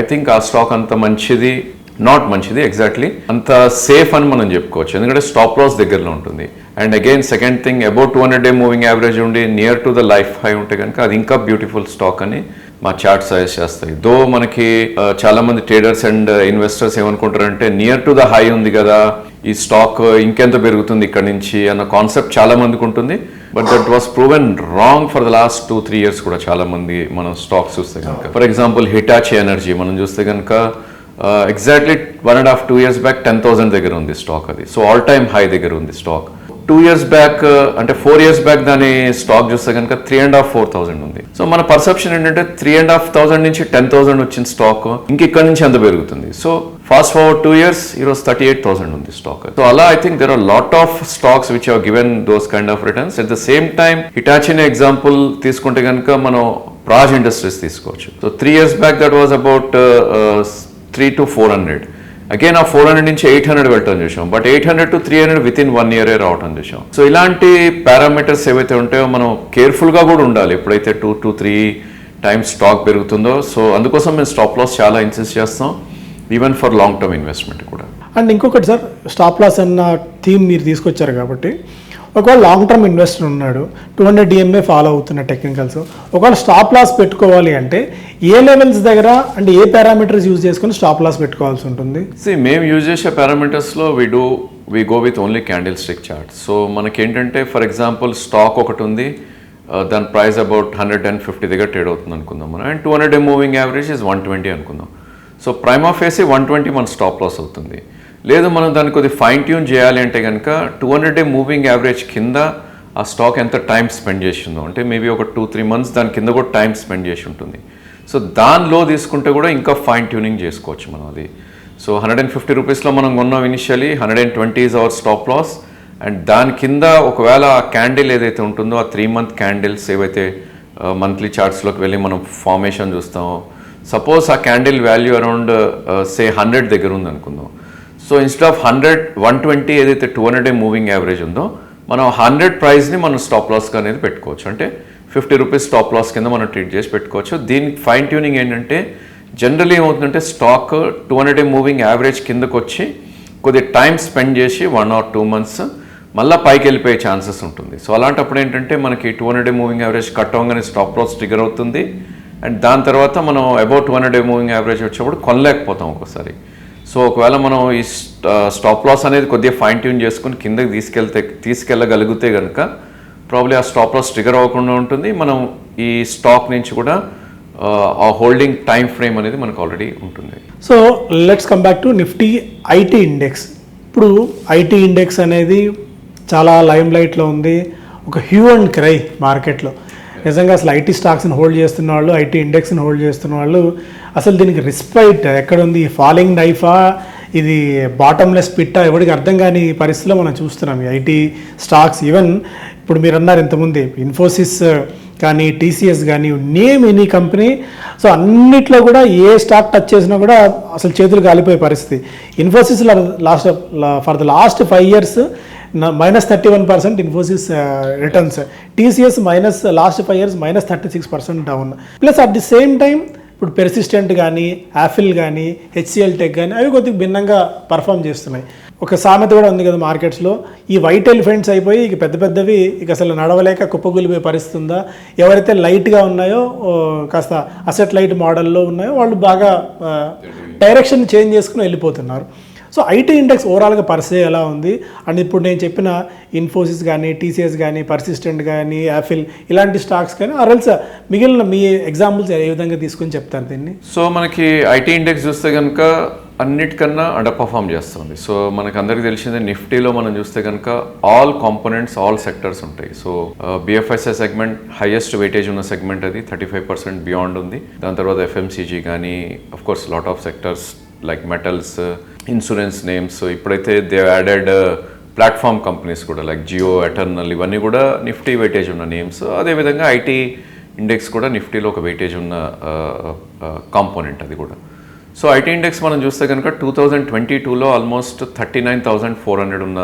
ఐ థింక్ ఆ స్టాక్ అంత మంచిది, నాట్ మంచిది ఎగ్జాక్ట్లీ అంత సేఫ్ అని మనం చెప్పుకోవచ్చు, ఎందుకంటే స్టాప్ లాస్ దగ్గరలో ఉంటుంది. And again second thing about 200 day moving average ఉండి near to the life high ఉంటే కనుక అది ఇంకా బ్యూటిఫుల్ స్టాక్ అని మా చార్ట్ సజెస్ట్ చేస్తాయి. దో మనకి చాలా మంది ట్రేడర్స్ అండ్ ఇన్వెస్టర్స్ ఏమనుకుంటారంటే నియర్ టు ద హై ఉంది కదా ఈ స్టాక్ ఇంకెంత పెరుగుతుంది ఇక్కడ నుంచి అన్న కాన్సెప్ట్ చాలా మందికి ఉంటుంది. But that was proven wrong for the last 2-3 years కూడా చాలా మంది మనం స్టాక్స్ చూస్తే కనుక. ఫర్ ఎగ్జాంపుల్ హిటాచి ఎనర్జీ మనం చూస్తే కనుక ఎగ్జాక్ట్లీ 1.5-2 years బ్యాక్ 10,000 దగ్గర ఉంది స్టాక్. అది సో ఆల్ టైమ్ హై దగ్గర ఉంది స్టాక్. 2 years బ్యాక్ అంటే 4 years బ్యాక్ దాని స్టాక్ చూస్తే కనుక 3,500-4,000 ఉంది. సో మన పర్సెప్షన్ ఏంటంటే 3,500 నుంచి 10,000 వచ్చిన స్టాక్ ఇంకెక్కడి నుంచి ఎంత పెరుగుతుంది. సో ఫాస్ట్ ఫార్వర్డ్ 2 years ఈరోజు 38,000 ఉంది స్టాక్. సో అలా I think there are lot of stocks which have given those kind of returns. At the same time హిటాచిని ఎగ్జాంపుల్ తీసుకుంటే కనుక మనం ప్రాజ్ ఇండస్ట్రీస్ తీసుకోవచ్చు. So 3 years back that was about 300 to 400 again ఆ 400 నుంచి 800 వెళ్ళటం చూసాం. But 800 to 300 with in 1 year రావటం చూసాం. సో ఇలాంటి పారామీటర్స్ ఏవైతే ఉంటాయో మనం కేర్ఫుల్గా కూడా ఉండాలి ఎప్పుడైతే 2 to 3 టైమ్స్ స్టాక్ పెరుగుతుందో. సో అందుకోసం మేము స్టాప్ లాస్ చాలా ఇన్సిస్ట్ చేస్తాం, even for long term investment కూడా. అండ్ ఇంకొకటి సార్, స్టాప్ లాస్ అన్న థీమ్ మీరు తీసుకొచ్చారు కాబట్టి ఒకవేళ లాంగ్ టర్మ్ ఇన్వెస్టర్ ఉన్నాడు, 200 DMA ఫాలో అవుతున్న టెక్నికల్స్, ఒకవేళ స్టాప్ లాస్ పెట్టుకోవాలి అంటే ఏ లెవెల్స్ దగ్గర అంటే ఏ పారామీటర్స్ యూజ్ చేసుకుని స్టాప్ లాస్ పెట్టుకోవాల్సి ఉంటుంది? మేము యూజ్ చేసే పారామీటర్స్లో we go with only candle stick chart. So మనకేంటంటే ఫర్ ఎగ్జాంపుల్ స్టాక్ ఒకటి ఉంది, దాని ప్రైస్ అబౌట్ 150 దగ్గర ట్రేడ్ అవుతుంది అనుకుందాం మనం, అండ్ 200 మూవింగ్ యావరేజ్ ఇస్ 120 అనుకుందాం. సో ప్రైమ్ ఆఫ్ వేసి 120 మన స్టాప్ లాస్ అవుతుంది. లేదు మనం దాన్ని కొద్దిగా ఫైన్ ట్యూన్ చేయాలి అంటే కనుక 200 మూవింగ్ యావరేజ్ కింద ఆ స్టాక్ ఎంత టైం స్పెండ్ చేసిందో, అంటే మేబీ ఒక 2-3 months దాని కింద కూడా టైం స్పెండ్ చేసి ఉంటుంది. సో దానిలో తీసుకుంటే కూడా ఇంకా ఫైన్ ట్యూనింగ్ చేసుకోవచ్చు మనం అది. సో 150 రూపీస్లో మనం కొన్నాం initially, 120 is our stop loss. And దాని కింద ఒకవేళ ఆ క్యాండిల్ ఏదైతే ఉంటుందో ఆ 3-month క్యాండిల్స్ ఏవైతే మంత్లీ చార్ట్స్లోకి వెళ్ళి మనం ఫార్మేషన్ చూస్తామో, సపోజ్ ఆ క్యాండిల్ వాల్యూ అరౌండ్ సే 100 దగ్గర ఉంది అనుకుందాం. సో ఇన్స్టెడ్ ఆఫ్ 120 ఏదైతే 200 మూవింగ్ యావరేజ్ ఉందో మనం 100 ప్రైస్ని మనం స్టాప్ లాస్గా అనేది పెట్టుకోవచ్చు. అంటే 50 రూపీస్ స్టాప్ లాస్ కింద మనం ట్రీట్ చేసి పెట్టుకోవచ్చు. దీనికి ఫైన్ ట్యూనింగ్ ఏంటంటే జనరల్లీ ఏమవుతుందంటే స్టాక్ 200 మూవింగ్ యావరేజ్ కిందకు వచ్చి కొద్దిగా టైం స్పెండ్ చేసి 1 or 2 months మళ్ళీ పైకి వెళ్ళిపోయే ఛాన్సెస్ ఉంటుంది. సో అలాంటప్పుడు ఏంటంటే మనకి 200 మూవింగ్ యావరేజ్ కట్ అవ్వగానే స్టాప్ లాస్ ట్రిగర్ అవుతుంది. అండ్ దాని తర్వాత మనం అబౌట్ 200 మూవింగ్ యావరేజ్ వచ్చేప్పుడు కొనలేకపోతాం ఒక్కోసారి. సో ఒకవేళ మనం ఈ స్టాప్ లాస్ అనేది కొద్దిగా ఫైన్ ట్యూన్ చేసుకుని కిందకి తీసుకెళ్ళగలిగితే కనుక ప్రాబ్లీ ఆ స్టాప్ లాస్ ట్రిగర్ అవ్వకుండా ఉంటుంది. మనం ఈ స్టాక్ నుంచి కూడా ఆ హోల్డింగ్ టైం ఫ్రేమ్ అనేది మనకు ఆల్రెడీ ఉంటుంది. So let's come back to Nifty IT index. ఇప్పుడు ఐటీ ఇండెక్స్ అనేది చాలా లైమ్ లైట్లో ఉంది, ఒక హ్యూ అండ్ క్రై మార్కెట్లో. నిజంగా అసలు ఐటీ స్టాక్స్ని హోల్డ్ చేస్తున్న వాళ్ళు, ఐటీ ఇండెక్స్ని హోల్డ్ చేస్తున్న వాళ్ళు అసలు దీనికి రిస్పైట్ ఎక్కడుంది, ఫాలింగ్ నైఫా, ఇది బాటమ్లెస్ పిట్టా, ఎవరికి అర్థం కాని పరిస్థితిలో మనం చూస్తున్నాం ఈ ఐటీ స్టాక్స్. ఈవెన్ ఇప్పుడు మీరు అన్నారు ఇంతకుముందు ఇన్ఫోసిస్ కానీ టీసీఎస్ కానీ నేమ్ ఎనీ కంపెనీ, సో అన్నిట్లో కూడా ఏ స్టాక్ టచ్ చేసినా కూడా అసలు చేతులు కాలిపోయే పరిస్థితి. ఇన్ఫోసిస్లో for the last 5 years -31% Infosys returns, TCS last 5 years -36% down. Plus at the same time ఇప్పుడు పెర్సిస్టెంట్ కానీ యాపిల్ కానీ హెచ్సిఎల్ టెక్ కానీ అవి కొద్దిగా భిన్నంగా పర్ఫామ్ చేస్తున్నాయి. ఒక సామెత కూడా ఉంది కదా మార్కెట్స్లో, ఈ వైట్ ఎలిఫెంట్స్ అయిపోయి ఇక పెద్ద పెద్దవి ఇక అసలు నడవలేక కుప్పగూలిపోయే పరిస్థితి ఉందా, ఎవరైతే లైట్గా ఉన్నాయో కాస్త అసెట్ లైట్ మోడల్లో ఉన్నాయో వాళ్ళు బాగా డైరెక్షన్ చేంజ్ చేసుకుని వెళ్ళిపోతున్నారు. సో ఐటీ ఇండెక్స్ ఓవరాల్గా పరిస్థితి ఎలా ఉంది? అండ్ ఇప్పుడు నేను చెప్పిన ఇన్ఫోసిస్ కానీ టీసీఎస్ కానీ పర్సిస్టెంట్ కానీ యాపిల్ ఇలాంటి స్టాక్స్ కానీ ఆర్ఎల్స్ మిగిలిన మీ ఎగ్జాంపుల్స్ ఏ విధంగా తీసుకొని చెప్తారు దీన్ని? సో మనకి ఐటీ ఇండెక్స్ చూస్తే కనుక అన్నిటికన్నా అండర్ పర్ఫామ్ చేస్తుంది. సో మనకు అందరికీ తెలిసిందే నిఫ్టీలో మనం చూస్తే కనుక ఆల్ కాంపోనెంట్స్ ఆల్ సెక్టర్స్ ఉంటాయి. So BFSI segment highest weightage ఉన్న సెగ్మెంట్, అది 35% బియాండ్ ఉంది. దాని తర్వాత ఎఫ్ఎంసీజీ కానీ of course lot of sectors like metals, insurance names. ఇప్పుడైతే దే యాడెడ్ ప్లాట్ఫామ్ కంపెనీస్ కూడా లైక్ జియో, ఎటర్నల్, ఇవన్నీ కూడా నిఫ్టీ వెయిటేజ్ ఉన్న నేమ్స్. అదేవిధంగా ఐటీ ఇండెక్స్ కూడా నిఫ్టీలో ఒక వెయిటేజ్ ఉన్న కాంపోనెంట్ అది కూడా. సో ఐటీ ఇండెక్స్ మనం చూస్తే కనుక 2022లో ఆల్మోస్ట్ 39,400 ఉన్న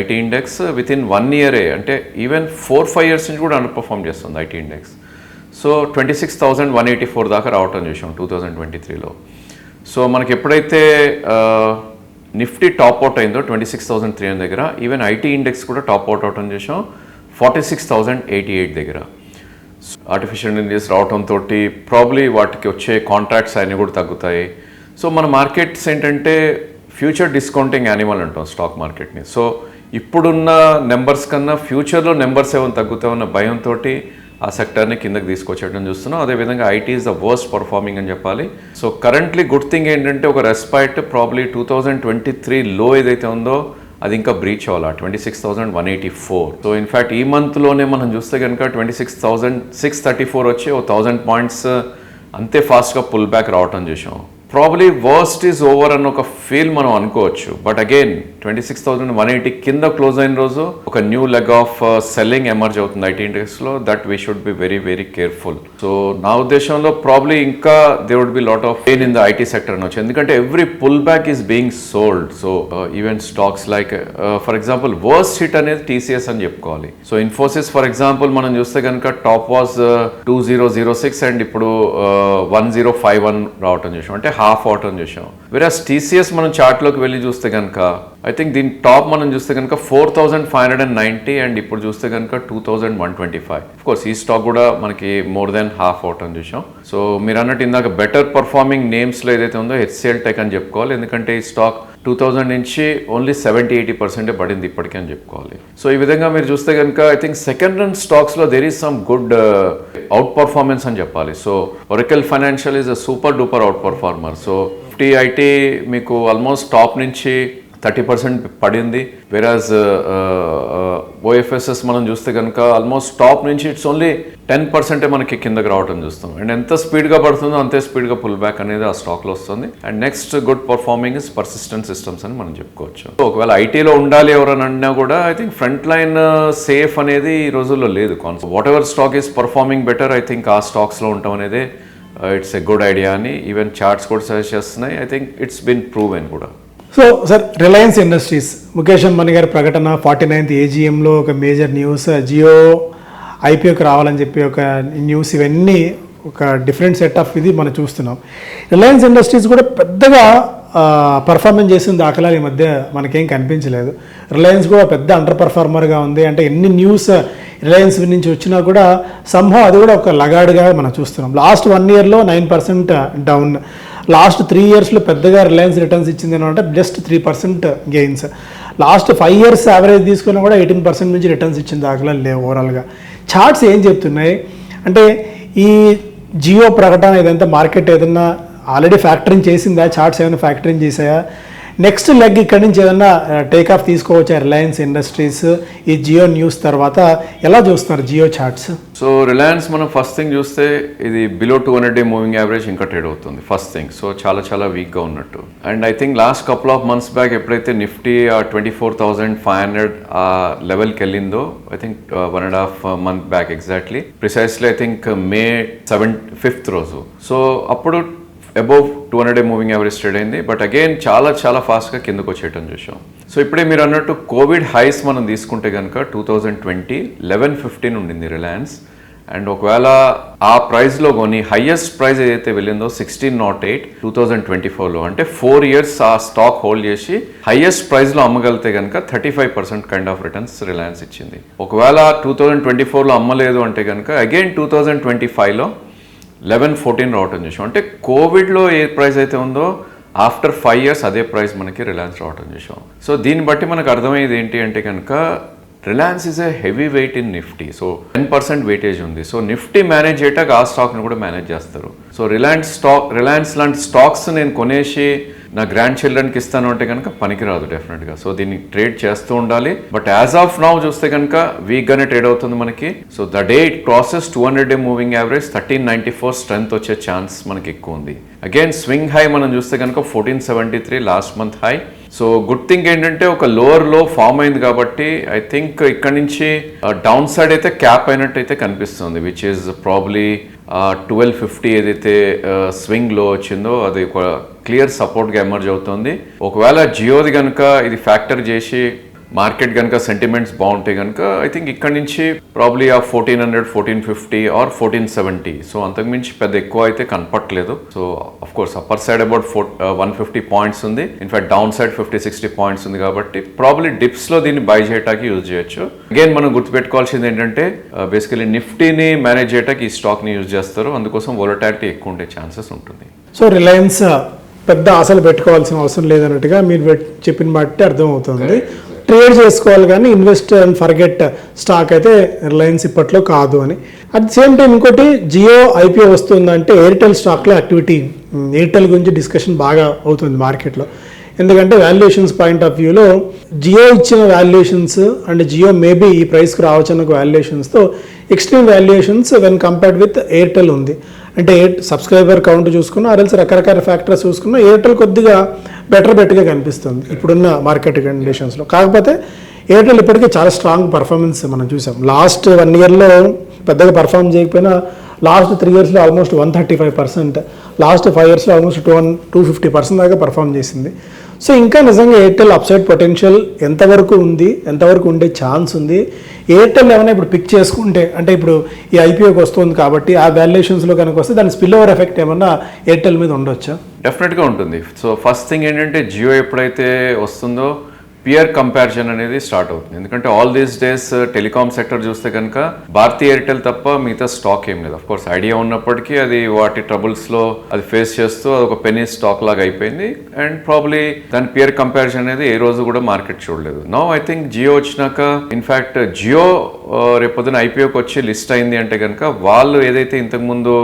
IT index with in 1 year, అంటే ఈవెన్ 4-5 years నుంచి కూడా అండర్ పర్ఫామ్ చేస్తుంది ఐటీ ఇండెక్స్. సో 26,184 దాకా రావటం చూసాం 2023లో. సో మనకి ఎప్పుడైతే నిఫ్టీ టాప్ అవుట్ అయిందో 26,300 దగ్గర, ఈవెన్ ఐటీ ఇండెక్స్ కూడా టాప్ అవుట్ అవటం చేసాం 46,088 దగ్గర. ఆర్టిఫిషియల్ ఇంటెలిజెన్స్ రావడంతో ప్రాబ్లీ వాటికి వచ్చే కాంట్రాక్ట్స్ అన్నీ కూడా తగ్గుతాయి. సో మన మార్కెట్స్ ఏంటంటే ఫ్యూచర్ డిస్కౌంటింగ్ యానిమల్ అంటాం స్టాక్ మార్కెట్ని. సో ఇప్పుడున్న నెంబర్స్ కన్నా ఫ్యూచర్లో నెంబర్స్ ఏమైనా తగ్గుతాయన్న భయంతో ఆ సెక్టర్ని కిందకి తీసుకొచ్చేయడం చూస్తున్నాం. అదేవిధంగా IT is the worst performing అని చెప్పాలి. సో కరెంట్లీ గుడ్ థింగ్ ఏంటంటే ఒక రెస్పైట్ ప్రాబ్లీ 2023 లో ఏదైతే ఉందో అది ఇంకా బ్రీచ్ అవ్వాలి 26,184. సో ఇన్ఫ్యాక్ట్ ఈ మంత్లోనే మనం చూస్తే కనుక 26,634 వచ్చి 1,000 points అంతే ఫాస్ట్గా పుల్ బ్యాక్ రావటం చూసాం ప్రాబ్లీ వర్స్ట్ ఈజ్ ఓవర్ అని ఒక ఫీల్ మనం అనుకోవచ్చు. బట్ అగైన్ 26,180 కింద క్లోజ్ అయిన రోజు ఒక new leg of selling emerge అవుతుంది ఐటీ ఇండెక్స్లో. That we should be very very careful. So నా ఉద్దేశంలో ప్రాబ్లీ ఇంకా there would be lot of pain in the IT sector అనొచ్చు, ఎందుకంటే every pull back is being sold. So even stocks like for example worst hit అనేది TCS అని చెప్పుకోవాలి. So Infosys for example మనం చూస్తే కనుక టాప్ వాజ్ 2006 అండ్ ఇప్పుడు 1051 రావటం చూసాం, అంటే హాఫ్ అవటం చూసాం. వేరస్ టీసీఎస్ మనం చార్ట్లోకి వెళ్ళి చూస్తే కనుక ఐ థింక్ దీని టాప్ మనం చూస్తే కనుక 4590 అండ్ ఇప్పుడు చూస్తే కనుక 2125. ఆఫ్ కోర్స్ ఈ స్టాక్ కూడా మనకి మోర్ దెన్ హాఫ్ అవటం చూసాం. సో మీరు అన్నట్టు ఇందాక బెటర్ పర్ఫార్మింగ్ నేమ్స్లో ఏదైతే ఉందో హెచ్సిఎల్ టెక్ అని చెప్పుకోవాలి, ఎందుకంటే ఈ స్టాక్ 2000 నుంచి ఓన్లీ 70-80% పడింది ఇప్పటికే అని చెప్పుకోవాలి. సో ఈ విధంగా మీరు చూస్తే కనుక ఐ థింక్ సెకండ్ రన్ స్టాక్స్లో there is some good out performance అని చెప్పాలి. So oracle financial is a super duper out performer. So 50 IT మీకు ఆల్మోస్ట్ టాప్ నుంచి 30% పడింది. వెరాజ్ ఓఎఫ్ఎస్ఎస్ మనం చూస్తే కనుక ఆల్మోస్ట్ టాప్ నుంచి ఇట్స్ ఓన్లీ 10% మనకి కిందకి రావడం చూస్తాం. అండ్ ఎంత స్పీడ్గా పడుతుందో అంతే స్పీడ్గా పుల్ బ్యాక్ అనేది ఆ స్టాక్లో వస్తుంది. And next good performing is Persistent systems అని మనం చెప్పుకోవచ్చు. ఒకవేళ ఐటీలో ఉండాలి ఎవరైనా అన్నా కూడా I think front line safe అనేది ఈ రోజుల్లో లేదు concept. Whatever stock is performing better, I think ఆ స్టాక్స్లో ఉండటం అనేది ఇట్స్ ఎ గుడ్ ఐడియా అని ఈవెన్ చార్ట్స్ కూడా సజెస్ట్ చేస్తున్నాయి. I think it's been proven కూడా. So sir, Reliance industries Mukesh Ambani గారి ప్రకటన 49th ఏజీఎంలో ఒక మేజర్ న్యూస్, జియో ఐపీఓకి రావాలని చెప్పి ఒక న్యూస్, ఇవన్నీ ఒక డిఫరెంట్ సెట్ ఆఫ్ ఇది మనం చూస్తున్నాం. రిలయన్స్ ఇండస్ట్రీస్ కూడా పెద్దగా పర్ఫార్మెన్స్ చేసిన దాఖలాలు ఈ మధ్య మనకేం కనిపించలేదు. రిలయన్స్ కూడా పెద్ద అండర్ పర్ఫార్మర్గా ఉంది. అంటే ఎన్ని న్యూస్ రిలయన్స్ నుంచి వచ్చినా కూడా సంభవం అది కూడా ఒక లగాడుగా మనం చూస్తున్నాం. లాస్ట్ 1 yearలో 9% డౌన్, లాస్ట్ 3 yearsలో పెద్దగా రిలయన్స్ రిటర్న్స్ ఇచ్చింది అంటే just 3% gains. Last 5 years average తీసుకున్నా కూడా 18% నుంచి రిటర్న్స్ ఇచ్చిన దాఖలా లేవు ఓవరాల్గా. చార్ట్స్ ఏం చెప్తున్నాయి అంటే ఈ జియో ప్రకటన ఏదంతా మార్కెట్ ఏదన్నా ఆల్రెడీ ఫ్యాక్టరింగ్ చేసిందా, చార్ట్స్ ఏమైనా ఫ్యాక్టరింగ్ చేసాయా, నెక్స్ట్ లెగ్ ఇక్కడ నుంచి ఏదన్నా టేక్ ఆఫ్ తీసుకోవచ్చా రిలయన్స్ ఇండస్ట్రీస్ ఈ జియో న్యూస్ తర్వాత? ఎలా చూస్తున్నారు జియో చార్ట్స్? సో రిలయన్స్ మనం ఫస్ట్ థింగ్ చూస్తే ఇది బిలో 200-day మూవింగ్ యావరేజ్ ఇంకా ట్రేడ్ అవుతుంది ఫస్ట్ థింగ్. సో చాలా వీక్గా ఉన్నట్టు. And I think last couple of months back ఎప్పుడైతే నిఫ్టీ 24,500 ఆ లెవెల్కి వెళ్ళిందో I think 1.5 month back exactly precisely I think May 5th రోజు. సో అప్పుడు above 200-day moving average trade అయింది. బట్ అగైన్ చాలా ఫాస్ట్గా కిందకు వచ్చేయటం చూసాం. సో ఇప్పుడే మీరు అన్నట్టు కోవిడ్ హైస్ మనం తీసుకుంటే కనుక 2020 1115 ఉండింది రిలయన్స్. అండ్ ఒకవేళ ఆ ప్రైస్లో కొని హైయెస్ట్ ప్రైస్ ఏదైతే వెళ్ళిందో 1608 2024లో, అంటే 4 years ఆ స్టాక్ హోల్డ్ చేసి హైయెస్ట్ ప్రైస్లో అమ్మగలితే కనుక 35% కైండ్ ఆఫ్ రిటర్న్స్ రిలయన్స్ ఇచ్చింది. ఒకవేళ 2024లో అమ్మలేదు అంటే కనుక అగైన్ 2025లో 1114 రావటం చూసాం. అంటే కోవిడ్లో ఏ ప్రైస్ అయితే ఉందో ఆఫ్టర్ 5 years అదే ప్రైస్ మనకి రిలయన్స్ రావటం చూసాం. సో దీన్ని బట్టి మనకు అర్థమయ్యేది ఏంటి అంటే కనుక Reliance is a heavy weight in Nifty. So 10% weightage ఉంది. సో నిఫ్టీ మేనేజ్ చేయటాక ఆ స్టాక్ని కూడా మేనేజ్ చేస్తారు. సో రిలయన్స్ లాంటి స్టాక్స్ నేను కొనేసి నా గ్రాండ్ చిల్డ్రన్కి ఇస్తాను అంటే కనుక పనికిరాదు డెఫినెట్గా. సో దీన్ని ట్రేడ్ చేస్తూ ఉండాలి. బట్ యాజ్ ఆఫ్ నౌ చూస్తే కనుక వీక్గానే ట్రేడ్ అవుతుంది మనకి. So the day it crosses 200-day moving average 1394 strength వచ్చే ఛాన్స్ మనకి ఎక్కువ ఉంది. అగైన్ స్వింగ్ హై మనం చూస్తే కనుక 1473 last month high. So good thing ఏంటంటే ఒక లోవర్ లో ఫామ్ అయింది కాబట్టి ఐ థింక్ ఇక్కడ నుంచి డౌన్ సైడ్ అయితే క్యాప్ అయినట్టు అయితే కనిపిస్తుంది, విచ్ ఈజ్ ప్రాబ్లీ 1250 ఏదైతే స్వింగ్ లో వచ్చిందో అది ఒక క్లియర్ సపోర్ట్గా ఎమర్జ్ అవుతుంది. ఒకవేళ జియోది కనుక ఇది ఫ్యాక్టర్ చేసి మార్కెట్ కనుక సెంటిమెంట్స్ బాగుంటే కనుక ఐ థింక్ ఇక్కడ నుంచి ప్రాబ్లీ ఆ 1400, 1450 ఆర్ 1470. సో అంతకుమించి పెద్ద ఎక్కువ అయితే కనపట్లేదు. So of course upper side about 150 points ఉంది, ఇన్ఫాక్ట్ డౌన్ సైడ్ 50-60 పాయింట్స్ ఉంది. కాబట్టి ప్రాబ్లీ డిప్స్లో దీన్ని బై చేయటానికి యూజ్ చేయొచ్చు. అగైన్ మనం గుర్తుపెట్టుకోవాల్సింది ఏంటంటే బేసికలీ నిఫ్టీని మేనేజ్ చేయటానికి ఈ స్టాక్ని యూజ్ చేస్తారు, అందుకోసం వోలటాలిటీ ఎక్కువ ఉండే ఛాన్సెస్ ఉంటుంది. సో రిలయన్స్ పెద్ద ఆశలు పెట్టుకోవాల్సిన అవసరం లేదన్నట్టుగా మీరు చెప్పిన బట్టి అర్థమవుతుంది. ట్రేడ్ చేసుకోవాలి కానీ ఇన్వెస్ట్ అండ్ ఫర్గెట్ స్టాక్ అయితే రిలయన్స్ ఇప్పట్లో కాదు అని. అట్ ది సేమ్ టైం ఇంకోటి జియో ఐపీఓ వస్తుందంటే ఎయిర్టెల్ స్టాక్లో యాక్టివిటీ, ఎయిర్టెల్ గురించి డిస్కషన్ బాగా అవుతుంది మార్కెట్లో. ఎందుకంటే వాల్యుయేషన్స్ పాయింట్ ఆఫ్ వ్యూలో జియో ఇచ్చిన వాల్యుయేషన్స్ అండ్ జియో మేబీ ఈ ప్రైస్కి రావచ్చు అన్న వాల్యుయేషన్స్తో extreme valuations when compared with Airtel ఉంది. అంటే సబ్స్క్రైబర్ కౌంట్ చూసుకున్నా ఆర్ఎల్స్ రకరకాల ఫ్యాక్టర్స్ చూసుకున్నా ఎయిర్టెల్ కొద్దిగా బెటర్గా కనిపిస్తుంది ఇప్పుడున్న మార్కెట్ కండిషన్స్లో. కాకపోతే ఎయిర్టెల్ ఇప్పటికే చాలా స్ట్రాంగ్ పర్ఫార్మెన్స్ మనం చూసాం. లాస్ట్ 1 ఇయర్లో పెద్దగా పర్ఫామ్ చేయకపోయినా లాస్ట్ 3 ఇయర్స్లో ఆల్మోస్ట్ 135%, లాస్ట్ 5 ఇయర్స్లో ఆల్మోస్ట్ 250% దాకా పర్ఫామ్ చేసింది. సో ఇంకా నిజంగా ఎయిర్టెల్ అప్సైడ్ పొటెన్షియల్ ఎంతవరకు ఉంది, ఎంతవరకు ఉండే ఛాన్స్ ఉంది, ఎయిర్టెల్ ఏమైనా ఇప్పుడు పిక్ చేసుకుంటే అంటే ఇప్పుడు ఈ ఐపీఓకి వస్తుంది కాబట్టి ఆ వాల్యుయేషన్స్లో కనుక వస్తే దాని స్పిల్ ఓవర్ ఎఫెక్ట్ ఏమన్నా ఎయిర్టెల్ మీద ఉండొచ్చా? డెఫినెట్గా ఉంటుంది. సో ఫస్ట్ థింగ్ ఏంటంటే జియో ఎప్పుడైతే వస్తుందో పియర్ కంపారిజన్ అనేది స్టార్ట్ అవుతుంది. ఎందుకంటే all these days telecom sector చూస్తే కనుక భారతీ ఎయిర్టెల్ తప్ప మిగతా స్టాక్ ఏం లేదు. కోర్స్ ఐడియా ఉన్నప్పటికీ అది వాటి ట్రబుల్స్లో అది ఫేస్ చేస్తూ అది ఒక పెనీ స్టాక్ లాగా అయిపోయింది. అండ్ ప్రాబ్లీ దాని పియర్ కంపారిజన్ అనేది ఏ రోజు కూడా మార్కెట్ చూడలేదు. నౌ ఐ థింక్ జియో వచ్చినాక ఇన్ఫ్యాక్ట్ జియో రేపొద్దున ఐపీఓకి వచ్చి లిస్ట్ అయింది అంటే కనుక వాళ్ళు ఏదైతే ఇంతకుముందు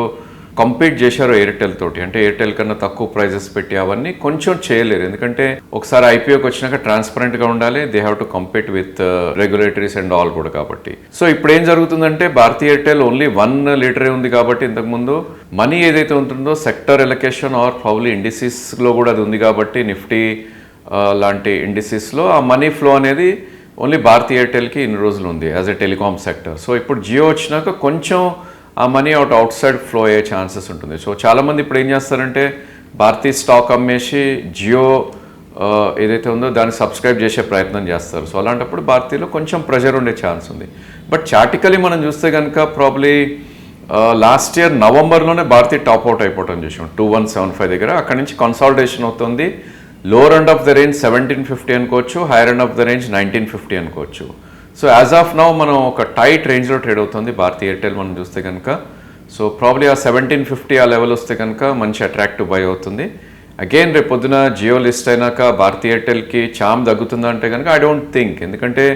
కంపీట్ చేశారో ఎయిర్టెల్ తోటి, అంటే ఎయిర్టెల్ కన్నా తక్కువ ప్రైజెస్ పెట్టి అవన్నీ కొంచెం చేయలేరు. ఎందుకంటే ఒకసారి ఐపీఓకి వచ్చినాక ట్రాన్స్పరెంట్ గా ఉండాలి, they have to compete with regulatories and all కూడా. కాబట్టి సో ఇప్పుడు ఏం జరుగుతుందంటే భారతీ ఎయిర్టెల్ ఓన్లీ 1 లీటరే ఉంది కాబట్టి ఇంతకుముందు మనీ ఏదైతే ఉంటుందో sector allocation or probably indices లో కూడా అది ఉంది కాబట్టి నిఫ్టీ లాంటి ఇండిసిస్ లో ఆ మనీ ఫ్లో అనేది ఓన్లీ భారతీ ఎయిర్టెల్కి ఇన్ని రోజులు ఉంది as a telecom sector. So ఇప్పుడు జియో వచ్చినాక కొంచెం ఆ మనీ అవుట్ సైడ్ ఫ్లో అయ్యే ఛాన్సెస్ ఉంటుంది. సో చాలామంది ఇప్పుడు ఏం చేస్తారంటే భారతీ స్టాక్ అమ్మేసి జియో ఏదైతే ఉందో దాన్ని సబ్స్క్రైబ్ చేసే ప్రయత్నం చేస్తారు. సో అలాంటప్పుడు భారతీలో కొంచెం ప్రెషర్ ఉండే ఛాన్స్ ఉంది. బట్ చాటికలీ మనం చూస్తే కనుక ప్రాబ్లీ లాస్ట్ ఇయర్ నవంబర్లోనే భారతీ టాప్ అవుట్ అయిపోవటం చూసాం 2175 దగ్గర. అక్కడ నుంచి కన్సాలిడేషన్ అవుతుంది. Lower end of the range 1750 అనుకోవచ్చు, higher end of the range 1950 అనుకోవచ్చు. సో యాజ్ ఆఫ్ నౌ మనం ఒక టైట్ రేంజ్లో ట్రేడ్ అవుతుంది భారతీ ఎయిర్టెల్ మనం చూస్తే కనుక. సో ప్రాబ్లీ ఆ 1750 ఆ లెవెల్ వస్తే కనుక మంచి అట్రాక్టివ్ బై అవుతుంది. అగైన్ రేపు పొద్దున జియో లిస్ట్ అయినాక భారతీ ఎయిర్టెల్కి చామ్ తగ్గుతుందా అంటే కనుక ఐ డోంట్ థింక్. ఎందుకంటే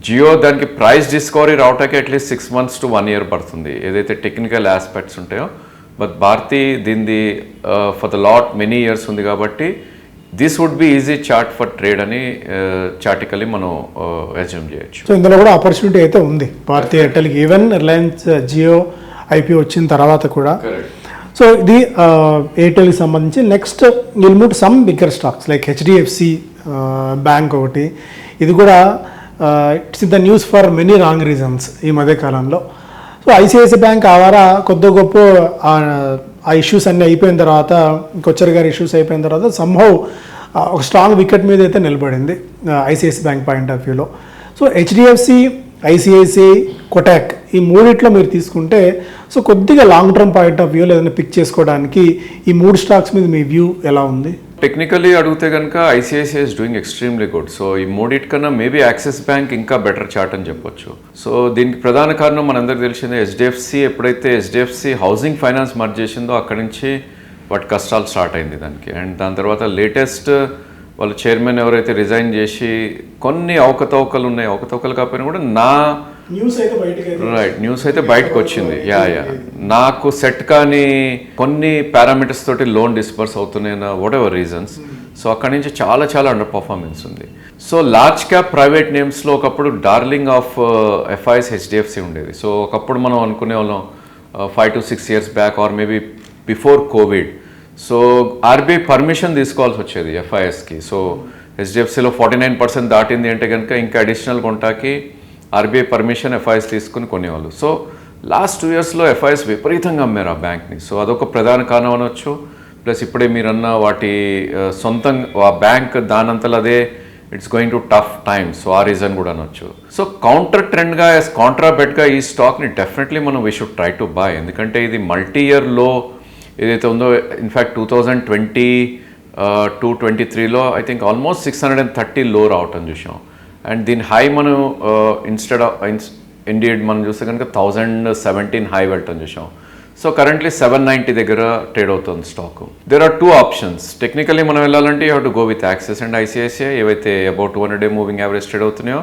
జియో దానికి ప్రైస్ డిస్కవరీ రావటానికి అట్లీస్ట్ 6 months to 1 year పడుతుంది ఏదైతే టెక్నికల్ ఆస్పెక్ట్స్ ఉంటాయో. బట్ భారతీ దీనిది for the lot many years ఉంది కాబట్టి this would be easy chart for trade అని చార్టికలీ మనం అజ్యూమ్ చేయొచ్చు. సో ఇందులో కూడా ఆపర్చునిటీ అయితే ఉంది భారతీ ఎయిర్టెల్కి, ఈవెన్ రిలయన్స్ జియో ఐపీఓ వచ్చిన తర్వాత కూడా. సో ఇది ఎయిర్టెల్కి సంబంధించి. Next will move some bigger stocks like HDFC bank ఒకటి. ఇది కూడా it's the news for many wrong reasons ఈ మధ్యకాలంలో. సో ఐసిఐసిఐ బ్యాంక్ ఆవారా కొద్ది గొప్ప ఆ ఇష్యూస్ అన్నీ అయిపోయిన తర్వాత, కొచ్చర్ గారి ఇష్యూస్ అయిపోయిన తర్వాత సంహౌ ఒక స్ట్రాంగ్ వికెట్ మీద అయితే నిలబడింది ఐసిఐసిఐ బ్యాంక్ పాయింట్ ఆఫ్ వ్యూలో. సో హెచ్డిఎఫ్సి, ఐసిఐసిఐ, కొటాక్ ఈ మూడిట్లో మీరు తీసుకుంటే సో కొద్దిగా లాంగ్ టర్మ్ పాయింట్ ఆఫ్ వ్యూలో ఏదైనా పిక్ చేసుకోవడానికి ఈ 3 స్టాక్స్ మీద మీ వ్యూ ఎలా ఉంది? టెక్నికలీ అడిగితే కనుక ICICI is doing extremely good. So ఈ మూడిటి కన్నా మేబీ యాక్సిస్ బ్యాంక్ ఇంకా బెటర్ చార్ట్ అని చెప్పొచ్చు. సో దీనికి ప్రధాన కారణం మనందరికీ తెలిసిందే హెచ్డిఎఫ్సి. ఎప్పుడైతే హెచ్డిఎఫ్సి హౌసింగ్ ఫైనాన్స్ మర్జ్ చేసిందో అక్కడి నుంచి వాటి కష్టాలు స్టార్ట్ అయింది దానికి. అండ్ దాని తర్వాత లేటెస్ట్ వాళ్ళ చైర్మన్ ఎవరైతే రిజైన్ చేసి కొన్ని అవకతవకలు ఉన్నాయి, అవకతవకలు కాకపోయినా కూడా న్యూస్ అయితే బయటకు వచ్చింది. నాకు సెట్ కానీ కొన్ని పారామీటర్స్ తోటి లోన్ డిస్బర్స్ అవుతున్నాయి వాట్ ఎవర్ రీజన్స్. సో అక్కడి నుంచి చాలా అండర్ పర్ఫార్మెన్స్ ఉంది. సో లార్జ్ క్యాప్ ప్రైవేట్ నేమ్స్లో ఒకప్పుడు డార్లింగ్ ఆఫ్ ఎఫ్ఐఎస్ హెచ్డిఎఫ్సి ఉండేది. సో ఒకప్పుడు మనం అనుకునే వాళ్ళం 5 to 6 years back or maybe before Covid. So RBI permission తీసుకోవాల్సి వచ్చేది ఎఫ్ఐఎస్కి. సో హెచ్డిఎఫ్సిలో 49% దాటింది అంటే కనుక ఇంకా అడిషనల్ కొంటాకి ఆర్బీఐ పర్మిషన్ ఎఫ్ఐఎస్ తీసుకుని కొనేవాళ్ళు. సో లాస్ట్ 2 yearsలో ఎఫ్ఐఎస్ విపరీతంగా అమ్మారు ఆ బ్యాంక్ని. సో అదొక ప్రధాన కారణం అనొచ్చు. ప్లస్ ఇప్పుడే మీరన్న వాటి సొంతంగా ఆ బ్యాంక్ దానంతలో అదే it's going to tough time. So ఆ రీజన్ కూడా అనొచ్చు. సో కౌంటర్ ట్రెండ్గా కాంట్రా బెట్గా ఈ స్టాక్ని డెఫినెట్లీ మనం we should try to by. ఎందుకంటే ఇది మల్టీ ఇయర్ లో ఏదైతే ఉందో ఇన్ఫ్యాక్ట్ 2022-23లో ఐ థింక్ ఆల్మోస్ట్ 630 లో రావటం చూసాం. అండ్ దీని హై మనం ఇండియడ్ మనం చూస్తే కనుక 1017 హై వెళ్ళటం చూసాం. సో కరెంట్లీ 790 దగ్గర ట్రేడ్ అవుతుంది stock. There are 2 options. Technically మనం వెళ్ళాలంటే you have to go with Axis and ICICI ఏవైతే about 200-day moving average trade అవుతున్నాయో.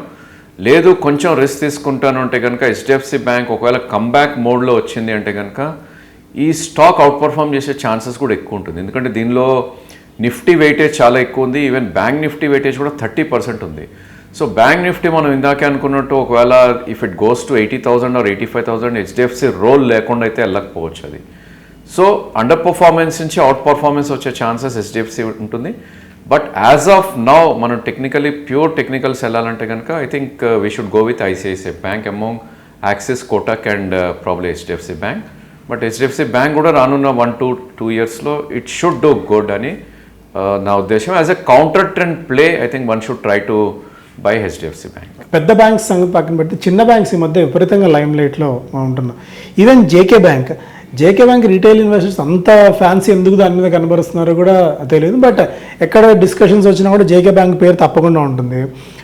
లేదు కొంచెం రిస్క్ తీసుకుంటాను అంటే కనుక హెచ్డిఎఫ్సి బ్యాంక్ ఒకవేళ కమ్బ్యాక్ మోడ్లో వచ్చింది అంటే కనుక ఈ స్టాక్ అవుట్ పర్ఫామ్ చేసే ఛాన్సెస్ కూడా ఎక్కువ ఉంటుంది. ఎందుకంటే దీనిలో నిఫ్టీ వెయిటేజ్ చాలా ఎక్కువ ఉంది. ఈవెన్ బ్యాంక్ నిఫ్టీ వెయిటేజ్ కూడా 30% ఉంది. సో బ్యాంక్ నిఫ్టీ మనం ఇందాకే అనుకున్నట్టు ఒకవేళ if it goes to 80,000 or 85,000 HDFC role లేకుండా అయితే వెళ్ళకపోవచ్చు అది. సో అండర్ పర్ఫార్మెన్స్ నుంచి అవుట్ పర్ఫార్మెన్స్ వచ్చే ఛాన్సెస్ హెచ్డిఎఫ్సి ఉంటుంది. బట్ యాజ్ ఆఫ్ నౌ మనం టెక్నికలీ ప్యూర్ టెక్నికల్స్ వెళ్ళాలంటే కనుక I think we should go with ICICI bank among Axis, Kotak and probably HDFC bank. But HDFC bank కూడా రానున్న 1 to 2 yearsలో it should do good అని నా ఉద్దేశం. As a counter trend play I think one should try to by HDFC bank. పెద్ద banks సంగతి పక్కన పెట్టి చిన్న బ్యాంక్స్ ఈ మధ్య విపరీతంగా లైమ్ లైట్లో ఉంటున్నాం. Even JK bank retail investors అంత ఫ్యాన్సీ ఎందుకు దాని మీద కనబరుస్తున్నారో కూడా తెలియదు. బట్ ఎక్కడ డిస్కషన్స్ వచ్చినా కూడా జేకే బ్యాంక్ పేరు తప్పకుండా ఉంటుంది.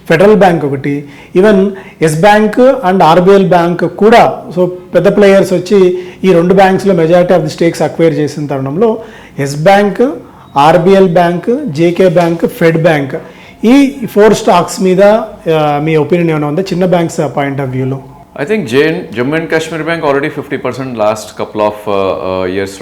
ఫెడరల్ బ్యాంక్ ఒకటి, even Yes bank and RBL bank కూడా. సో పెద్ద ప్లేయర్స్ వచ్చి ఈ 2 బ్యాంక్స్లో majority of the stakes acquire చేసిన తరుణంలో Yes bank, RBL bank, JK bank, Fed bank, ఈ 4 స్టాక్స్ మీద మీ ఒపీనియన్ ఏమైనా ఉందా చిన్న బ్యాంక్స్ పాయింట్ ఆఫ్ వ్యూలో? I think Jammu and Kashmir Bank already 50% last couple of years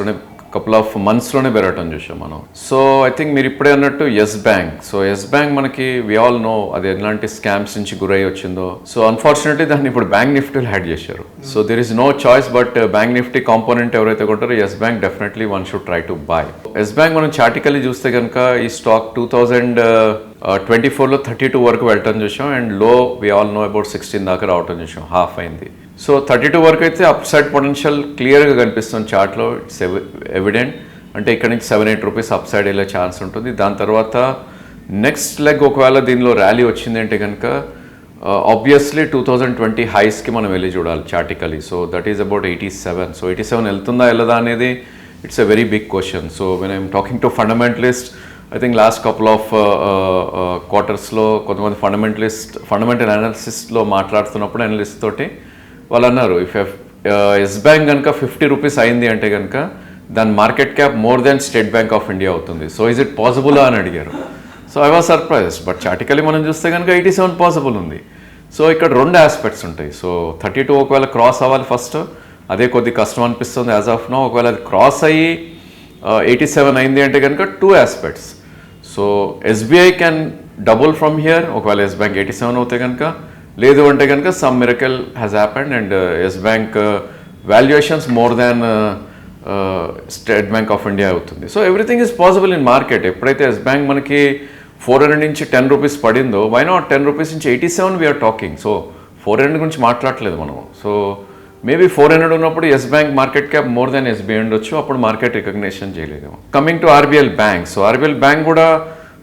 couple of months లోనే పెరగటం చూసాం మనం. సో ఐ థింక్ మీరు ఇప్పుడే అన్నట్టు Yes bank. So Yes bank మనకి వి ఆల్ నో అది ఎలాంటి స్కామ్స్ నుంచి గురై వచ్చిందో. సో అన్ఫార్చునేట్లీ దాన్ని ఇప్పుడు బ్యాంక్ నిఫ్టీలో యాడ్ చేశారు. So there is no choice but bank Nifty component ఎవరైతే కొంటారో Yes bank definitely one should try to buy. Yes bank మనం చార్టికల్లీ చూస్తే కనుక ఈ స్టాక్ 2024లో 32 వరకు వెళ్ళటం చూసాం అండ్ లో వి ఆల్ నో అబౌట్ 16 దాకా రావటం చూసాం, హాఫ్ అయింది. సో 32 వరకు అయితే అప్ సైడ్ పొటెన్షియల్ క్లియర్గా కనిపిస్తుంది చార్ట్లో, ఇట్స్ ఎవిడెంట్. అంటే ఇక్కడ నుంచి 7-8 రూపీస్ అప్ సైడ్ వెళ్ళే ఛాన్స్ ఉంటుంది. దాని తర్వాత నెక్స్ట్ లెగ్ ఒకవేళ దీనిలో ర్యాలీ వచ్చింది అంటే కనుక ఆబ్వియస్లీ 2020 హైస్కి మనం వెళ్ళి చూడాలి chartically. So that is about 87. So 87 వెళ్తుందా వెళ్ళదా అనేది it's a very big question. So when I'm talking to fundamentalist I think last couple of క్వార్టర్స్లో కొంతమంది ఫండమెంటల్ అనాలిసిస్ట్లో మాట్లాడుతున్నప్పుడు అనలిస్ట్ తోటి వాళ్ళు అన్నారు ఇఫ్ ఎస్ బ్యాంక్ కనుక 50 రూపీస్ అయింది అంటే కనుక దాని market cap more than State bank of India అవుతుంది. సో ఇస్ ఇట్ పాసిబుల్ అని అడిగారు. So I was surprised. But chartically మనం చూస్తే కనుక 87 పాసిబుల్ ఉంది. సో ఇక్కడ 2 ఆస్పెక్ట్స్ ఉంటాయి. సో 32 ఒకవేళ క్రాస్ అవ్వాలి ఫస్ట్, అదే కొద్ది కష్టం అనిపిస్తుంది యాజ్ ఆఫ్ నో. ఒకవేళ అది క్రాస్ అయ్యి 87 అయింది అంటే కనుక 2 aspects. So SBI can double from here ఒకవేళ ఎస్ బ్యాంక్ 87 అవుతే కనుక, లేదు అంటే కనుక some miracle has happened and Yes bank valuations more than State bank of India అవుతుంది. So everything is possible in market. ఎప్పుడైతే ఎస్ బ్యాంక్ మనకి 400 నుంచి 10 రూపీస్ పడిందో, వై నాట్ 10 రూపీస్ నుంచి 87 వీఆర్ టాకింగ్. సో 400 గురించి మాట్లాడలేదు మనము. సో మేబీ 400 ఉన్నప్పుడు Yes bank market cap more than SBI ఉండొచ్చు, అప్పుడు మార్కెట్ రికగ్నేషన్ చేయలేదేమో. Coming to RBL bank. So RBL bank కూడా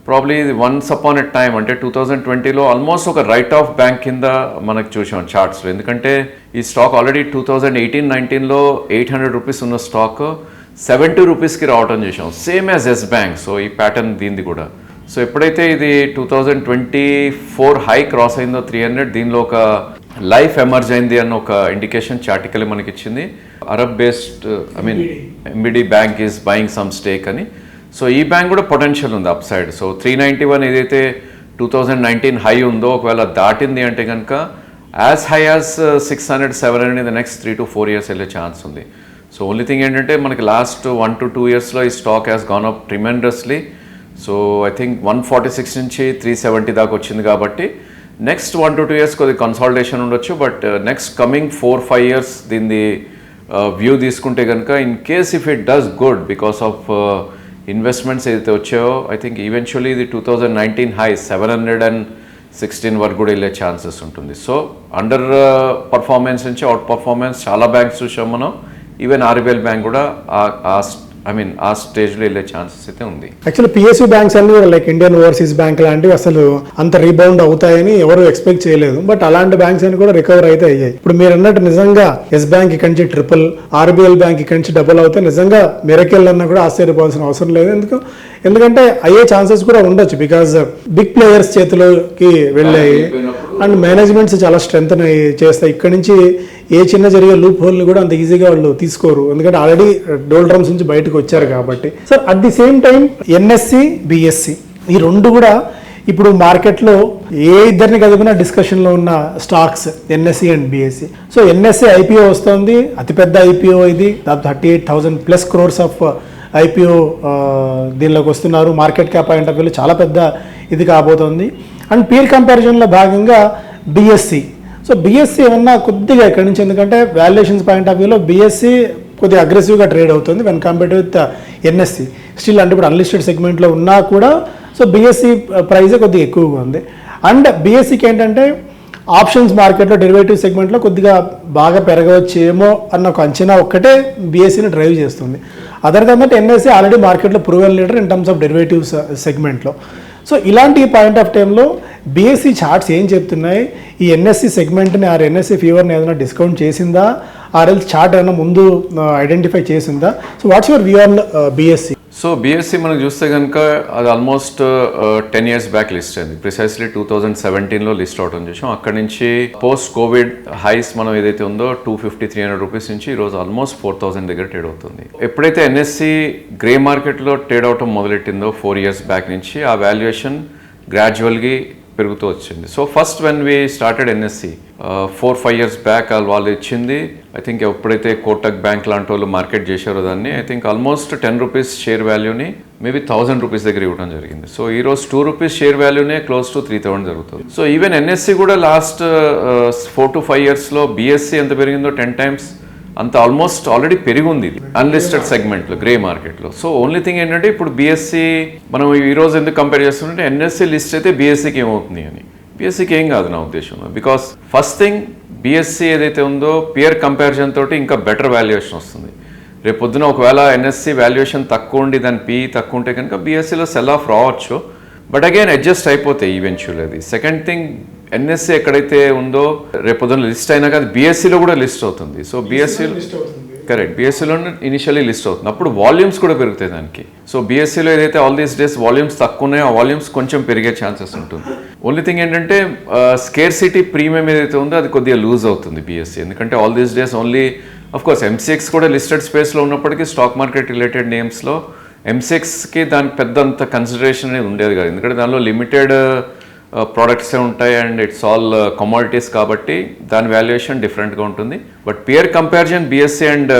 probably once upon a time అంటే 2020లో ఆల్మోస్ట్ ఒక రైట్ ఆఫ్ బ్యాంక్ కింద మనకు చూసాం చార్ట్స్లో. ఎందుకంటే ఈ స్టాక్ ఆల్రెడీ 2018-19లో 800 రూపీస్ ఉన్న స్టాక్ 70 రూపీస్కి రావటం చూసాం, same as Yes bank. So ఈ ప్యాటర్న్ దీనిది కూడా. సో ఎప్పుడైతే ఇది 2024 హై క్రాస్ అయిందో 300, దీనిలో ఒక లైఫ్ ఎమర్జ్ అయింది అన్న ఒక ఇండికేషన్ చార్టికలీ మనకి ఇచ్చింది. Arab based MBD bank is buying some stake అని. సో ఈ బ్యాంక్ కూడా పొటెన్షియల్ ఉంది అప్ సైడ్. సో 391 ఏదైతే 2019 హై ఉందో ఒకవేళ దాటింది అంటే కనుక as high as 600-700 in the next 3 to 4 years వెళ్ళే ఛాన్స్ ఉంది. సో ఓన్లీ థింగ్ ఏంటంటే మనకి లాస్ట్ 1 to 2 yearsలో ఈ stock has gone up tremendously. So I think 146 నుంచి 370 దాకా వచ్చింది కాబట్టి నెక్స్ట్ 1 to 2 years కొద్దిగా కన్సాలిడేషన్ ఉండొచ్చు. బట్ నెక్స్ట్ కమింగ్ 4-5 years దీన్ని వ్యూ తీసుకుంటే కనుక in case if it does good because of investments ఏదైతే వచ్చాయో ఐ థింక్ ఈవెన్చువల్లీ ఇది 2019 హై 716 వరకు కూడా వెళ్ళే ఛాన్సెస్ ఉంటుంది. సో అండర్ పర్ఫార్మెన్స్ నుంచి అవుట్ పర్ఫార్మెన్స్ చాలా బ్యాంక్స్ చూసాం మనం. ఈవెన్ ఆర్బిఎల్ బ్యాంక్ కూడా ఆ స్టేజ్లో వెళ్ళే ఛాన్సెస్ అయితే ఉంది. యాక్చువల్లీ పిఎస్యూ బ్యాంక్స్ అన్ని లైక్ ఇండియన్ ఓవర్సీస్ బ్యాంక్ లాంటివి అసలు అంత రీబౌండ్ అవుతాయని ఎవరు ఎక్స్పెక్ట్ చేయలేదు. బట్ అలాంటి బ్యాంక్స్ అని కూడా రికవర్ అయితే అయ్యాయి. ఇప్పుడు మీరు అన్నట్టు నిజంగా ఎస్ బ్యాంక్ ఇక్కడి నుంచి ట్రిపుల్, ఆర్బిఎల్ బ్యాంక్ ఇక్కడి నుంచి డబుల్ అవుతే నిజంగా మిరకిల్ అన్నా కూడా ఆశ్చర్యపోవాల్సిన అవసరం లేదు. ఎందుకంటే అయ్యే ఛాన్సెస్ కూడా ఉండొచ్చు. బికాజ్ బిగ్ ప్లేయర్స్ చేతిలోకి వెళ్ళాయి అండ్ మేనేజ్మెంట్స్ చాలా స్ట్రెంగ్ చేస్తాయి. ఇక్కడ నుంచి ఏ చిన్న జరిగే లూప్ హోల్ని కూడా అంత ఈజీగా వాళ్ళు తీసుకోరు, ఎందుకంటే ఆల్రెడీ డోల్ డ్రమ్స్ నుంచి బయటకు వచ్చారు కాబట్టి. So at the same time NSE, BSE ఈ 2 కూడా ఇప్పుడు మార్కెట్లో ఏ ఇద్దరిని కలిపినా డిస్కషన్లో ఉన్న stocks NSE and BSE. So NSE IPO వస్తుంది, అతిపెద్ద ఐపీఓ ఇది, దాదాపు 38,000+ crores ఆఫ్ ఐపీఓ దీనిలోకి వస్తున్నారు. మార్కెట్ క్యాప్ పాయింట్ ఆఫ్ వ్యూలో చాలా పెద్ద ఇది కాబోతోంది. అండ్ పీర్ కంపారిజన్లో భాగంగా బిఎస్సి. సో బిఎస్సి ఏమన్నా కొద్దిగా ఇక్కడి నుంచి, ఎందుకంటే వాల్యుయేషన్స్ పాయింట్ ఆఫ్ వ్యూలో బిఎస్సి కొద్దిగా అగ్రెసివ్గా ట్రేడ్ అవుతుంది when compared with NSE. Still అంటే ఇప్పుడు అన్లిస్టెడ్ సెగ్మెంట్లో ఉన్నా కూడా సో బీఎస్సీ ప్రైజే కొద్దిగా ఎక్కువగా ఉంది. అండ్ బీఎస్సీకి ఏంటంటే ఆప్షన్స్ మార్కెట్లో డెరివేటివ్ సెగ్మెంట్లో కొద్దిగా బాగా పెరగవచ్చేమో అన్న ఒక అంచనా ఒక్కటే బీఎస్సీని డ్రైవ్ చేస్తుంది. Other than that NSE already మార్కెట్లో proven leader in terms of derivatives సెగ్మెంట్లో. సో ఇలాంటి పాయింట్ ఆఫ్ టైంలో బీఎస్సీ చార్ట్స్ ఏం చెప్తున్నాయి, ఈ ఎన్ఎస్సీ సెగ్మెంట్ని ఆర్ ఎన్ఎస్సీ ఫీవర్ని ఏదైనా డిస్కౌంట్ చేసిందా, ఆర్ఎల్ చార్ట్ ఏమైనా ముందు ఐడెంటిఫై చేసిందా? So what's your view on BSE? So BSE మనం చూస్తే కనుక అది ఆల్మోస్ట్ 10 years బ్యాక్ లిస్ట్ అయింది. ప్రిసైస్లీ 2017లో లిస్ట్ అవడం చేసాం. అక్కడి నుంచి పోస్ట్ కోవిడ్ హైస్ మనం ఏదైతే ఉందో 250-300 రూపీస్ నుంచి ఈరోజు ఆల్మోస్ట్ 4000 దగ్గర ట్రేడ్ అవుతుంది. ఎప్పుడైతే ఎన్ఎస్సీ గ్రే మార్కెట్లో ట్రేడ్ అవటం మొదలెట్టిందో 4 years బ్యాక్ నుంచి ఆ వాల్యుయేషన్ గ్రాడ్యువల్గా పెరుగుతూ వచ్చింది. So first when we started NSC 4-5 years back వాళ్ళు ఇచ్చింది, ఐ థింక్ ఎప్పుడైతే కోటక్ బ్యాంక్ లాంటి వాళ్ళు మార్కెట్ చేశారో దాన్ని I think almost 10 rupees share వాల్యూని మేబీ 1000 రూపీస్ దగ్గర ఇవ్వడం జరిగింది. సో ఈరోజు 2 రూపీస్ షేర్ వాల్యూనే క్లోజ్ టు 3000 జరుగుతుంది. సో ఈవెన్ ఎన్ఎస్సీ కూడా లాస్ట్ 4 to 5 yearsలో బీఎస్సీ ఎంత పెరిగిందో 10 times అంత ఆల్మోస్ట్ ఆల్రెడీ పెరిగింది ఇది అన్లిస్టెడ్ సెగ్మెంట్లో గ్రే మార్కెట్లో. సో ఓన్లీ థింగ్ ఏంటంటే ఇప్పుడు బీఎస్సీ మనం ఈరోజు ఎందుకు కంపేర్ చేస్తుంటే ఎన్ఎస్సీ లిస్ట్ అయితే బీఎస్సీకి ఏమవుతుంది అని. బీఎస్సీకి ఏం కాదు నా ఉద్దేశంలో. బికాస్ ఫస్ట్ థింగ్ బీఎస్సీ ఏదైతే ఉందో పియర్ కంపారిజన్ తోటి ఇంకా బెటర్ వాల్యుయేషన్ వస్తుంది. రేపు పొద్దున ఒకవేళ ఎన్ఎస్సీ వాల్యుయేషన్ తక్కువ ఉండి దాని పీ తక్కువ ఉంటే కనుక బీఎస్సీలో సెల్ ఆఫ్ రావచ్చు, బట్ అగైన్ అడ్జస్ట్ అయిపోతాయి ఈవెన్చువల్. అది సెకండ్ థింగ్, ఎన్ఎస్సీ ఎక్కడైతే ఉందో రేపు పొద్దున లిస్ట్ అయినా కానీ బీఎస్సీలో కూడా లిస్ట్ అవుతుంది. సో బీఎస్సీలో కరెక్ట్ బీఎస్సీలో ఇనిషియల్లీ లిస్ట్ అవుతుంది, అప్పుడు వాల్యూమ్స్ కూడా పెరుగుతాయి దానికి. సో బీఎస్సీలో ఏదైతే ఆల్ దీస్ డేస్ వాల్యూమ్స్ తక్కువ ఉన్నాయో ఆ వాల్యూమ్స్ కొంచెం పెరిగే ఛాన్సెస్ ఉంటుంది. ఓన్లీ థింగ్ ఏంటంటే స్కేర్సిటీ ప్రీమియం ఏదైతే ఉందో అది కొద్దిగా లూజ్ అవుతుంది బీఎస్సీ, ఎందుకంటే all these days only of course MCX కూడా లిస్టెడ్ స్పేస్లో ఉన్నప్పటికీ స్టాక్ మార్కెట్ రిలేటెడ్ నేమ్స్లో ఎంసీఎక్స్కి దానికి పెద్ద అంత కన్సిడరేషన్ అనేది ఉండేది కాదు, ఎందుకంటే దానిలో లిమిటెడ్ ప్రోడక్ట్సే ఉంటాయి అండ్ ఇట్స్ ఆల్ కమోడిటీస్ కాబట్టి దాని వాల్యుయేషన్ డిఫరెంట్గా ఉంటుంది. But peer comparison BSE and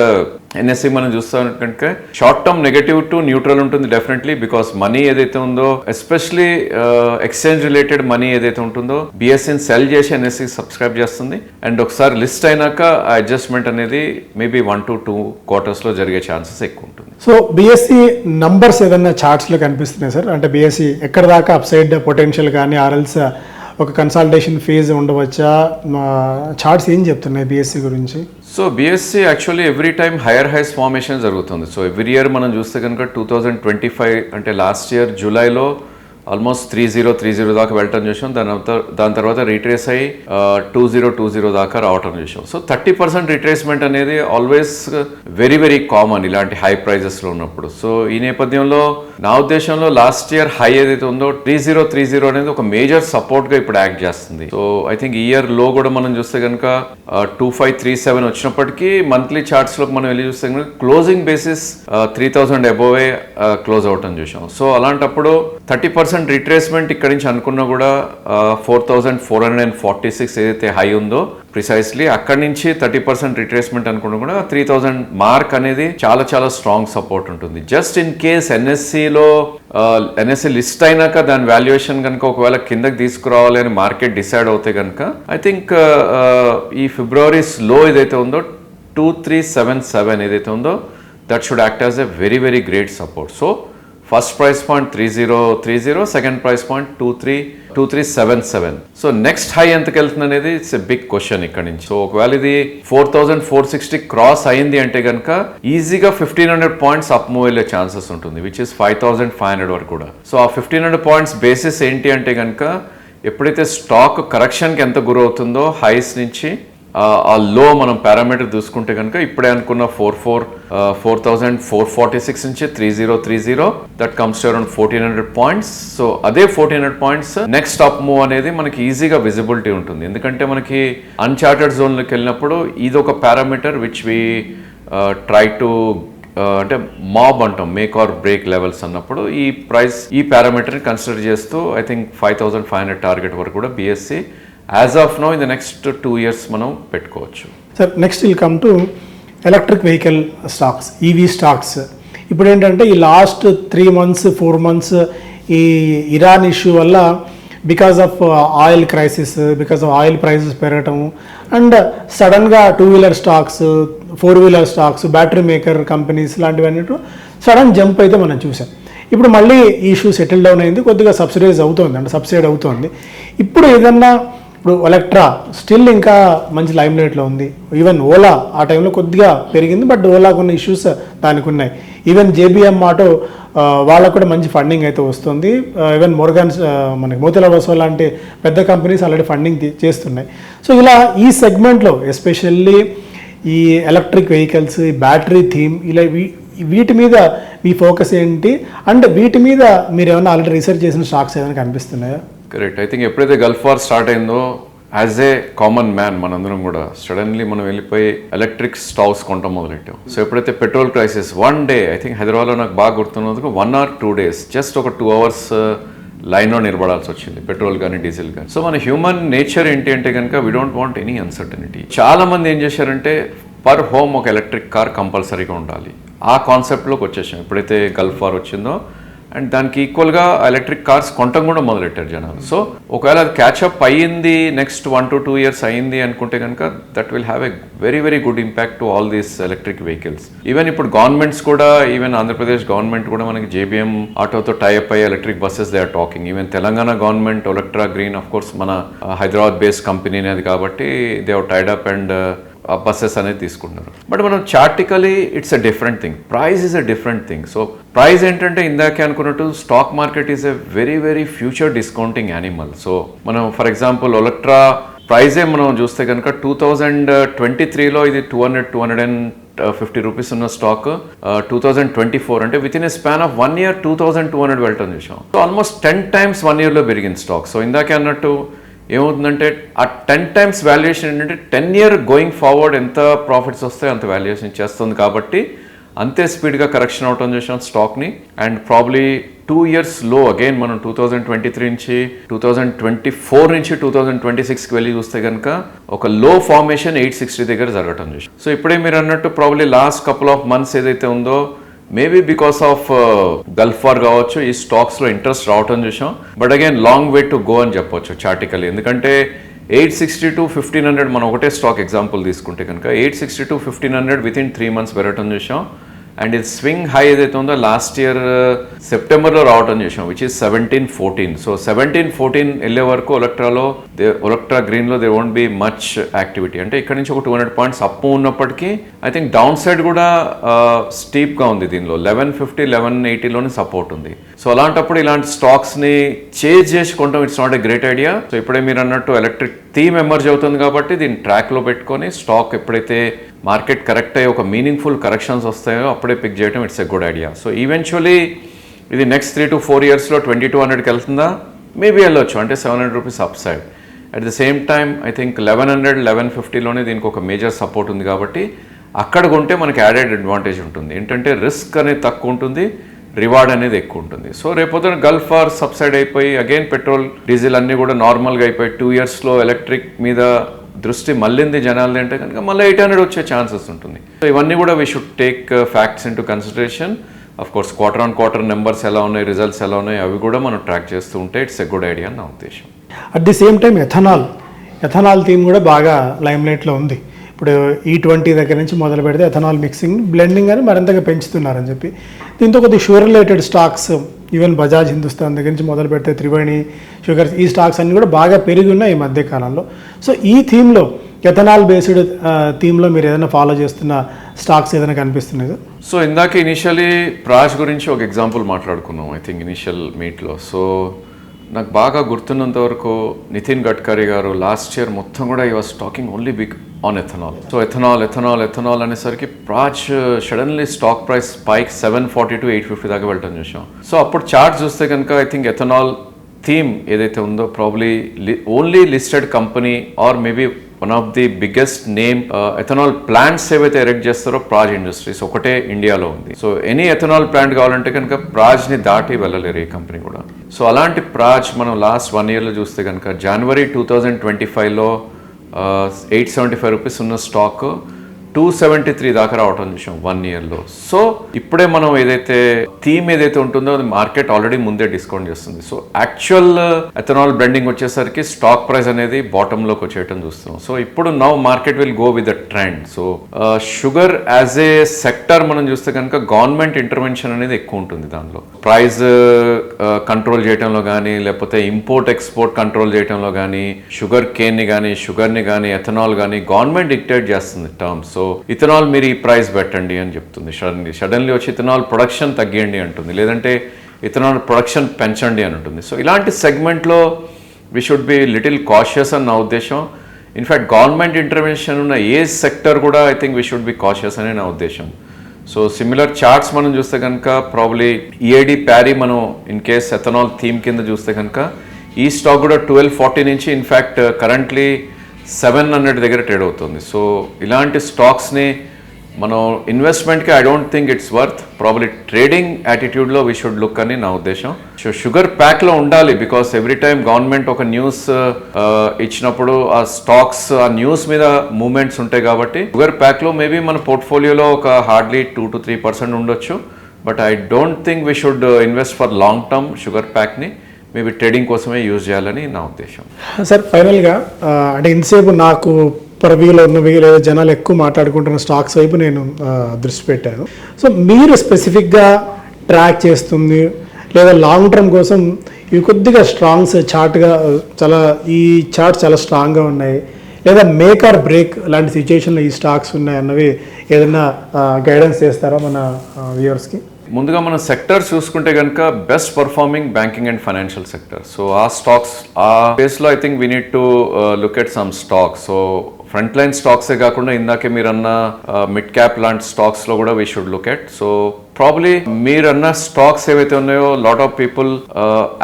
NSE మనం చూస్తాం కనుక short term negative to neutral ఉంటుంది డెఫినెట్లీ, బికాస్ మనీ ఏదైతే ఉందో ఎస్పెషలీ ఎక్స్చేంజ్ రిలేటెడ్ మనీ ఏదైతే ఉంటుందో బీఎస్సీని సెల్ చేసి ఎన్ఎస్సీ సబ్స్క్రైబ్ చేస్తుంది. అండ్ ఒకసారి లిస్ట్ అయినాక ఆ అడ్జస్ట్మెంట్ అనేది మేబీ 1 to 2 quarters జరిగే ఛాన్సెస్ ఎక్కువ ఉంటుంది. సో బీఎస్సీ నంబర్స్ ఏదైనా చార్ట్స్లో కనిపిస్తున్నాయి సార్? అంటే బీఎస్సీ ఎక్కడ దాకా అప్సైడ్ పొటెన్షియల్ కానీ ఆర్ఎల్స్ ఒక కన్సల్టేషన్ ఫేజ్ ఉండవచ్చా? చార్ట్స్ ఏం చెప్తున్నాయి బీఎస్సీ గురించి? So BSE actually every time higher highs formation జరుగుతుంది. సో ఎవ్రీ ఇయర్ మనం చూస్తే కనుక 2025 అంటే లాస్ట్ ఇయర్ జూలైలో ఆల్మోస్ట్ 3030 దాకా వెళ్ళటం చూసాం. దాని తర్వాత రీట్రేస్ అయ్యి 2020 దాకా రావటం చూసాం. సో 30% రిట్రేస్మెంట్ అనేది ఆల్వేస్ వెరీ వెరీ కామన్ ఇలాంటి హై ప్రైజెస్లో ఉన్నప్పుడు. సో ఈ నేపథ్యంలో నా ఉద్దేశంలో లాస్ట్ ఇయర్ హై ఏదైతే ఉందో 3030 అనేది ఒక మేజర్ సపోర్ట్గా ఇప్పుడు యాక్ట్ చేస్తుంది. సో ఐ థింక్ ఈ ఇయర్ లో కూడా మనం చూస్తే కనుక 2537 వచ్చినప్పటికీ మంత్లీ చార్ట్స్లో మనం వెళ్ళి చూస్తే కనుక క్లోజింగ్ బేసిస్ 3000 అబోవే క్లోజ్ అవటం చూసాం. సో అలాంటప్పుడు 30% రిట్రేస్మెంట్ ఇక్కడి నుంచి అనుకున్నా కూడా 4446 ఏదైతే హై ఉందో ప్రిసైస్లీ అక్కడి నుంచి 30% రిట్రేస్మెంట్ అనుకున్నా కూడా 3000 మార్క్ అనేది చాలా చాలా స్ట్రాంగ్ సపోర్ట్ ఉంటుంది. Just in case NSC list అయినాక దాని వాల్యుయేషన్ కనుక ఒకవేళ కిందకి తీసుకురావాలి అని మార్కెట్ డిసైడ్ అవుతే కనుక ఐ థింక్ ఈ ఫిబ్రవరీస్ లో ఏదైతే ఉందో 2377 ఏదైతే ఉందో that should act as a very very great support. So first price point 3030, second price point 2377. So next high ఎంతకి వెళ్తుంది అనేది ఇట్స్ ఎ బిగ్ క్వశ్చన్ ఇక్కడ నుంచి. సో ఒకవేళ ఇది 4460 క్రాస్ అయింది అంటే కనుక ఈజీగా 1500 పాయింట్స్ అప్ మూవ్ వెళ్ళే ఛాన్సెస్ ఉంటుంది, విచ్ ఇస్ 5500 వరకు కూడా. సో ఆ 1500 పాయింట్స్ బేసిస్ ఏంటి అంటే కనుక ఎప్పుడైతే స్టాక్ కరెక్షన్కి ఎంత గురవుతుందో హైస్ నుంచి ఆ లో మనం పారామీటర్ చూసుకుంటే కనుక ఇప్పుడే అనుకున్న 4446 నుంచి 3030 that comes to around 1400 points. So అదే 1400 పాయింట్స్ నెక్స్ట్ అప్ మూవ్ అనేది మనకి ఈజీగా విజిబిలిటీ ఉంటుంది, ఎందుకంటే మనకి అన్చార్టెడ్ జోన్లోకి వెళ్ళినప్పుడు ఇది ఒక parameter which we try to అంటే మాబ్ అంటాం, మేక్ ఆర్ బ్రేక్ లెవెల్స్ అన్నప్పుడు ఈ పారామీటర్ని కన్సిడర్ చేస్తూ ఐ థింక్ 5500 టార్గెట్ వరకు కూడా BSE as of now in the next 2 years మనం పెట్టుకోవచ్చు. Sir next will come to electric vehicle stocks, EV stocks. ఇప్పుడు ఏంటంటే ఈ లాస్ట్ 3 months 4 months ఈ ఇరాన్ ఇష్యూ వల్ల because of oil crisis, because of oil prices పెరగటము అండ్ సడన్గా two wheeler stocks, four wheeler stocks, battery maker companies లాంటివన్నీ సడన్ జంప్ అయితే మనం చూసాం. ఇప్పుడు మళ్ళీ ఈ ఇష్యూ సెటిల్ డౌన్ అయింది, కొద్దిగా సబ్సిడైజ్ అవుతుంది, అంటే సబ్సిడైడ్ అవుతుంది. ఇప్పుడు ఏదన్నా ఇప్పుడు ఎలక్ట్రా స్టిల్ ఇంకా మంచి లైమ్ లైట్లో ఉంది. ఈవెన్ ఓలా ఆ టైంలో కొద్దిగా పెరిగింది, బట్ ఓలాకు ఉన్న ఇష్యూస్ దానికి ఉన్నాయి. ఈవెన్ జేబీఎం ఆటో వాళ్ళకు కూడా మంచి ఫండింగ్ అయితే వస్తుంది. ఈవెన్ మోర్గాన్స్ మనకి మోతిలాల్ ఓస్వాల్ లాంటి పెద్ద కంపెనీస్ ఆల్రెడీ ఫండింగ్ చేస్తున్నాయి. సో ఇలా ఈ సెగ్మెంట్లో ఎస్పెషల్లీ ఈ ఎలక్ట్రిక్ వెహికల్స్, ఈ బ్యాటరీ థీమ్, ఇలా వీటి మీద మీ ఫోకస్ ఏంటి, అండ్ వీటి మీద మీరు ఏమైనా ఆల్రెడీ రీసెర్చ్ చేసిన స్టాక్స్ ఏమైనా కనిపిస్తున్నాయా? కరెక్ట్. ఐ థింక్ ఎప్పుడైతే గల్ఫ్ వార్ స్టార్ట్ అయిందో యాజ్ ఏ కామన్ మ్యాన్ మనందరం కూడా సడన్లీ మనం వెళ్ళిపోయి ఎలక్ట్రిక్ స్టవ్స్ కొంటాం మొదలెట్టాం. సో ఎప్పుడైతే petrol crisis one day, I think హైదరాబాద్లో నాకు బాగా గుర్తున్నందుకు 1 or 2 days జస్ట్ ఒక 2 hours లైన్లో నిలబడాల్సి వచ్చింది, పెట్రోల్ కానీ డీజిల్ కానీ. సో మన హ్యూమన్ నేచర్ ఏంటి అంటే కనుక we don't want any uncertainty. చాలా మంది ఏం చేశారంటే పర్ హోమ్ ఒక ఎలక్ట్రిక్ కార్ కంపల్సరీగా ఉండాలి, ఆ కాన్సెప్ట్లోకి వచ్చేసాం ఎప్పుడైతే గల్ఫ్ వార్ వచ్చిందో. అండ్ దానికి ఈక్వల్గా ఎలక్ట్రిక్ కార్స్ కొనటం కూడా మొదలెట్టారు జనాలు. సో ఒకవేళ అది క్యాచ్అప్ అయ్యింది, నెక్స్ట్ 1 to 2 years అయ్యింది అనుకుంటే కనుక that will have a very very good impact to all these electric vehicles. Even ఇప్పుడు గవర్నమెంట్స్ కూడా, ఈవెన్ ఆంధ్రప్రదేశ్ గవర్నమెంట్ కూడా మనకి జేబీఎం ఆటోతో టైఅప్ అయ్యి electric buses they are talking. Even Telangana government ఎలక్ట్రా green, of course మన Hyderabad based company అనేది కాబట్టి they have tied up and buses అనేది తీసుకుంటున్నారు. బట్ మనం చార్టికలీ it's a different thing, price is a different thing. So price ఏంటంటే ఇందాకే అనుకున్నట్టు stock market is a very very future discounting animal. So మనం ఫర్ ఎగ్జాంపుల్ ఎలక్ట్రా ప్రైజే మనం చూస్తే కనుక 2023లో ఇది 250 రూపీస్ ఉన్న స్టాక్ 2024 అంటే with in a span of 1 year 2200 వెళ్ళటం చూసాం. సో ఆల్మోస్ట్ 10 times 1 yearలో పెరిగింది స్టాక్. సో ఇందాకే అన్నట్టు ఏమవుతుందంటే ఆ 10 times వాల్యుయేషన్ ఏంటంటే 10 year గోయింగ్ ఫార్వర్డ్ ఎంత ప్రాఫిట్స్ వస్తాయో అంత వాల్యుయేషన్ చేస్తుంది కాబట్టి అంతే స్పీడ్గా కరెక్షన్ అవటం చూసాం స్టాక్ని. అండ్ ప్రాబ్లీ 2 years లో అగైన్ మనం 2023 నుంచి 2024 నుంచి 2026కి వెళ్ళి చూస్తే కనుక ఒక లో ఫార్మేషన్ 860 దగ్గర జరగటం చూసాం. సో ఇప్పుడే మీరు అన్నట్టు probably last couple of months ఏదైతే ఉందో maybe because of Gulf war కావచ్చు ఈ స్టాక్స్లో ఇంట్రెస్ట్ రావటం చూసాం. But again long way to go అని చెప్పొచ్చు చార్టికలీ. ఎందుకంటే 860 to 1500 మనం ఒకటే స్టాక్ ఎగ్జాంపుల్ తీసుకుంటే కనుక 860 to 1500 విత్ ఇన్ 3 months పెరగటం చూసాం. అండ్ ఇది స్వింగ్ హై ఏదైతే ఉందో లాస్ట్ ఇయర్ సెప్టెంబర్లో రావటం చూసాం, విచ్ ఈస్ 1714. సో 1714 వెళ్ళే వరకు ఎలక్ట్రా గ్రీన్లో they won't be much activity. అంటే ఇక్కడ నుంచి ఒక 200 points అప్ ఉన్నప్పటికీ ఐ థింక్ డౌన్ సైడ్ కూడా స్టీప్గా ఉంది. దీనిలో 1150 1180లోనే సపోర్ట్ ఉంది. సో అలాంటప్పుడు ఇలాంటి స్టాక్స్ని చేంజ్ చేసుకుంటాం it's not a great idea. So ఇప్పుడే మీరు అన్నట్టు ఎలక్ట్రిక్ థీమ్ ఎమర్జ్ అవుతుంది కాబట్టి దీన్ని ట్రాక్లో పెట్టుకొని స్టాక్ ఎప్పుడైతే మార్కెట్ కరెక్ట్ అయ్యి ఒక మీనింగ్ఫుల్ కరెక్షన్స్ వస్తాయో అప్పుడే పిక్ చేయడం it's a good idea. So eventually ఇది నెక్స్ట్ 3 to 4 yearsలో 2200కి వెళ్తుందా, మేబీ వెళ్ళొచ్చు, అంటే 700 rupees up side. At the same time I think 1100 1150లోనే దీనికి ఒక మేజర్ సపోర్ట్ ఉంది కాబట్టి అక్కడ కొంటే మనకి యాడెడ్ అడ్వాంటేజ్ ఉంటుంది. ఏంటంటే రిస్క్ అనేది తక్కువ ఉంటుంది, రివార్డ్ అనేది ఎక్కువ ఉంటుంది. సో రేపొద్దున గల్ఫ్ వార్ సబ్సైడ్ అయిపోయి అగైన్ పెట్రోల్ డీజిల్ అన్నీ కూడా నార్మల్గా అయిపోయి 2 yearsలో ఎలక్ట్రిక్ మీద దృష్టి మళ్ళింది జనాలది అంటే కనుక మళ్ళీ 800 వచ్చే ఛాన్సెస్ ఉంటుంది. సో ఇవన్నీ కూడా we should take facts in to consideration. Of course quarter on quarter numbers ఎలా ఉన్నాయి, రిజల్ట్స్ ఎలా ఉన్నాయి, అవి కూడా మనం ట్రాక్ చేస్తూ ఉంటే ఇట్స్ ఎ గుడ్ ఐడియా అని నా ఉద్దేశం. At the same time ethanol theme కూడా బాగా లైమ్లైట్లో ఉంది. ఇప్పుడు E20 దగ్గర నుంచి మొదలు పెడితే ఎథనాల్ మిక్సింగ్ బ్లెండింగ్ అని మరింతగా పెంచుతున్నారని చెప్పి దీంతో కొద్ది sugar related stocks even Bajaj Hindustan దగ్గర నుంచి మొదలు పెడితే త్రివేణి షుగర్స్, ఈ స్టాక్స్ అన్నీ కూడా బాగా పెరిగి ఉన్నాయి ఈ మధ్యకాలంలో. సో ఈ థీమ్లో ఎథనాల్ బేస్డ్ థీమ్లో మీరు ఏదైనా ఫాలో చేస్తున్న స్టాక్స్ ఏదైనా కనిపిస్తున్నాయి? సో ఇందాక ఇనిషియలీ ప్రాజ్ గురించి ఒక ఎగ్జాంపుల్ మాట్లాడుకున్నాం ఐ థింక్ ఇనిషియల్ మీట్లో. సో నాకు బాగా గుర్తున్నంత వరకు నితిన్ గడ్కరీ గారు లాస్ట్ ఇయర్ మొత్తం కూడా ఈ was talking only big on ethanol. So ethanol అనేసరికి Praj suddenly stock price spike 740 to 850 దాకా వెళ్ళటం చూసాం. సో అప్పుడు చార్ట్ చూస్తే కనుక ఐ థింక్ ఎథనాల్ థీమ్ ఏదైతే ఉందో probably only listed company or maybe one of the biggest name ethanol plants ఏవైతే ఎరెక్ట్ చేస్తారో ప్రాజ్ ఇండస్ట్రీస్ ఒకటే ఇండియాలో ఉంది. సో ఎనీ ఎథనాల్ ప్లాంట్ కావాలంటే కనుక ప్రాజ్ని దాటి వెళ్ళలేరు ఏ కంపెనీ కూడా. సో అలాంటి ప్రాజ్ మనం లాస్ట్ 1 yearలో చూస్తే కనుక జనవరి 2025లో 875 రూపీస్ ఉన్న స్టాక్ 273 దాకా రావటం చూసాం 1 ఇయర్లో. సో ఇప్పుడే మనం ఏదైతే థీమ్ ఏదైతే ఉంటుందో అది మార్కెట్ ఆల్రెడీ ముందే డిస్కౌంట్ చేస్తుంది. సో యాక్చువల్ ఎథనాల్ బ్లెండింగ్ వచ్చేసరికి స్టాక్ ప్రైస్ అనేది బాటంలోకి వచ్చేయటం చూస్తున్నాం. సో ఇప్పుడు now market will go with the trend. So sugar as a sector మనం చూస్తే కనుక గవర్నమెంట్ ఇంటర్వెన్షన్ అనేది ఎక్కువ ఉంటుంది. దానిలో ప్రైస్ కంట్రోల్ చేయడంలో కానీ, లేకపోతే ఇంపోర్ట్ ఎక్స్పోర్ట్ కంట్రోల్ చేయడంలో కానీ, షుగర్ కేన్ని కానీ, షుగర్ని కానీ, ఎథనాల్ కానీ గవర్నమెంట్ డిక్టేట్ చేస్తుంది టర్మ్స్. సో ఇథనాల్ మీరు ఈ ప్రైస్ పెట్టండి అని చెప్తుంది. సడన్లీ వచ్చి ఇథనాల్ ప్రొడక్షన్ తగ్గియండి అంటుంది, లేదంటే ఇథనాల్ ప్రొడక్షన్ పెంచండి అని ఉంటుంది. సో ఇలాంటి సెగ్మెంట్లో we should be little cautious అని నా ఉద్దేశం. ఇన్ఫ్యాక్ట్ గవర్నమెంట్ ఇంటర్వెన్షన్ ఉన్న ఏ సెక్టర్ కూడా I think we should be cautious అనే నా ఉద్దేశం. సో సిమిలర్ చార్ట్స్ మనం చూస్తే కనుక ప్రాబ్లీ ఈఏడి ప్యారీ మనం ఇన్ కేస్ ఎథనాల్ థీమ్ కింద చూస్తే కనుక ఈ స్టాక్ కూడా 1240 నుంచి ఇన్ఫ్యాక్ట్ కరెంట్లీ 700 దగ్గర ట్రేడ్ అవుతుంది. సో ఇలాంటి స్టాక్స్ని మనం ఇన్వెస్ట్మెంట్కి I don't think it's worth. Probably trading యాటిట్యూడ్లో వీ షుడ్ లుక్ అని నా ఉద్దేశం. సో షుగర్ ప్యాక్లో ఉండాలి, బికాస్ ఎవ్రీ టైమ్ గవర్నమెంట్ ఒక న్యూస్ ఇచ్చినప్పుడు ఆ స్టాక్స్ ఆ న్యూస్ మీద మూవ్మెంట్స్ ఉంటాయి కాబట్టి షుగర్ ప్యాక్లో మేబీ మన పోర్ట్ఫోలియోలో ఒక హార్డ్లీ 2 to 3% ఉండొచ్చు. But I don't think we should invest for long term sugar ప్యాక్ని. మేబీ ట్రేడింగ్ కోసమే యూజ్ చేయాలని నా ఉద్దేశం. సార్ ఫైనల్గా అంటే ఇంతసేపు నాకు పర్వ్యూలో ఉన్నవి లేదా జనాలు ఎక్కువ మాట్లాడుకుంటున్న స్టాక్స్ వైపు నేను దృష్టి పెట్టాను. సో మీరు స్పెసిఫిక్గా ట్రాక్ చేస్తుంది లేదా లాంగ్ టర్మ్ కోసం ఇవి కొద్దిగా స్ట్రాంగ్స్ చార్ట్గా ఈ చార్ట్స్ చాలా స్ట్రాంగ్గా ఉన్నాయి, లేదా మేక్ ఆర్ బ్రేక్ లాంటి సిచ్యుయేషన్లో ఈ స్టాక్స్ ఉన్నాయి అన్నవి ఏదైనా గైడెన్స్ చేస్తారా మన వ్యూవర్స్కి? ముందుగా మన సెక్టర్స్ చూసుకుంటే కనుక best performing banking and financial sector. So ఆ స్టాక్స్ ఆ బేస్లో I think we need to look at some stocks. So front line స్టాక్సే కాకుండా ఇందాకే మీరన్న మిడ్ క్యాప్ లాంటి స్టాక్స్లో కూడా we should look at. So probably మీరన్న స్టాక్స్ ఏవైతే ఉన్నాయో లాట్ ఆఫ్ పీపుల్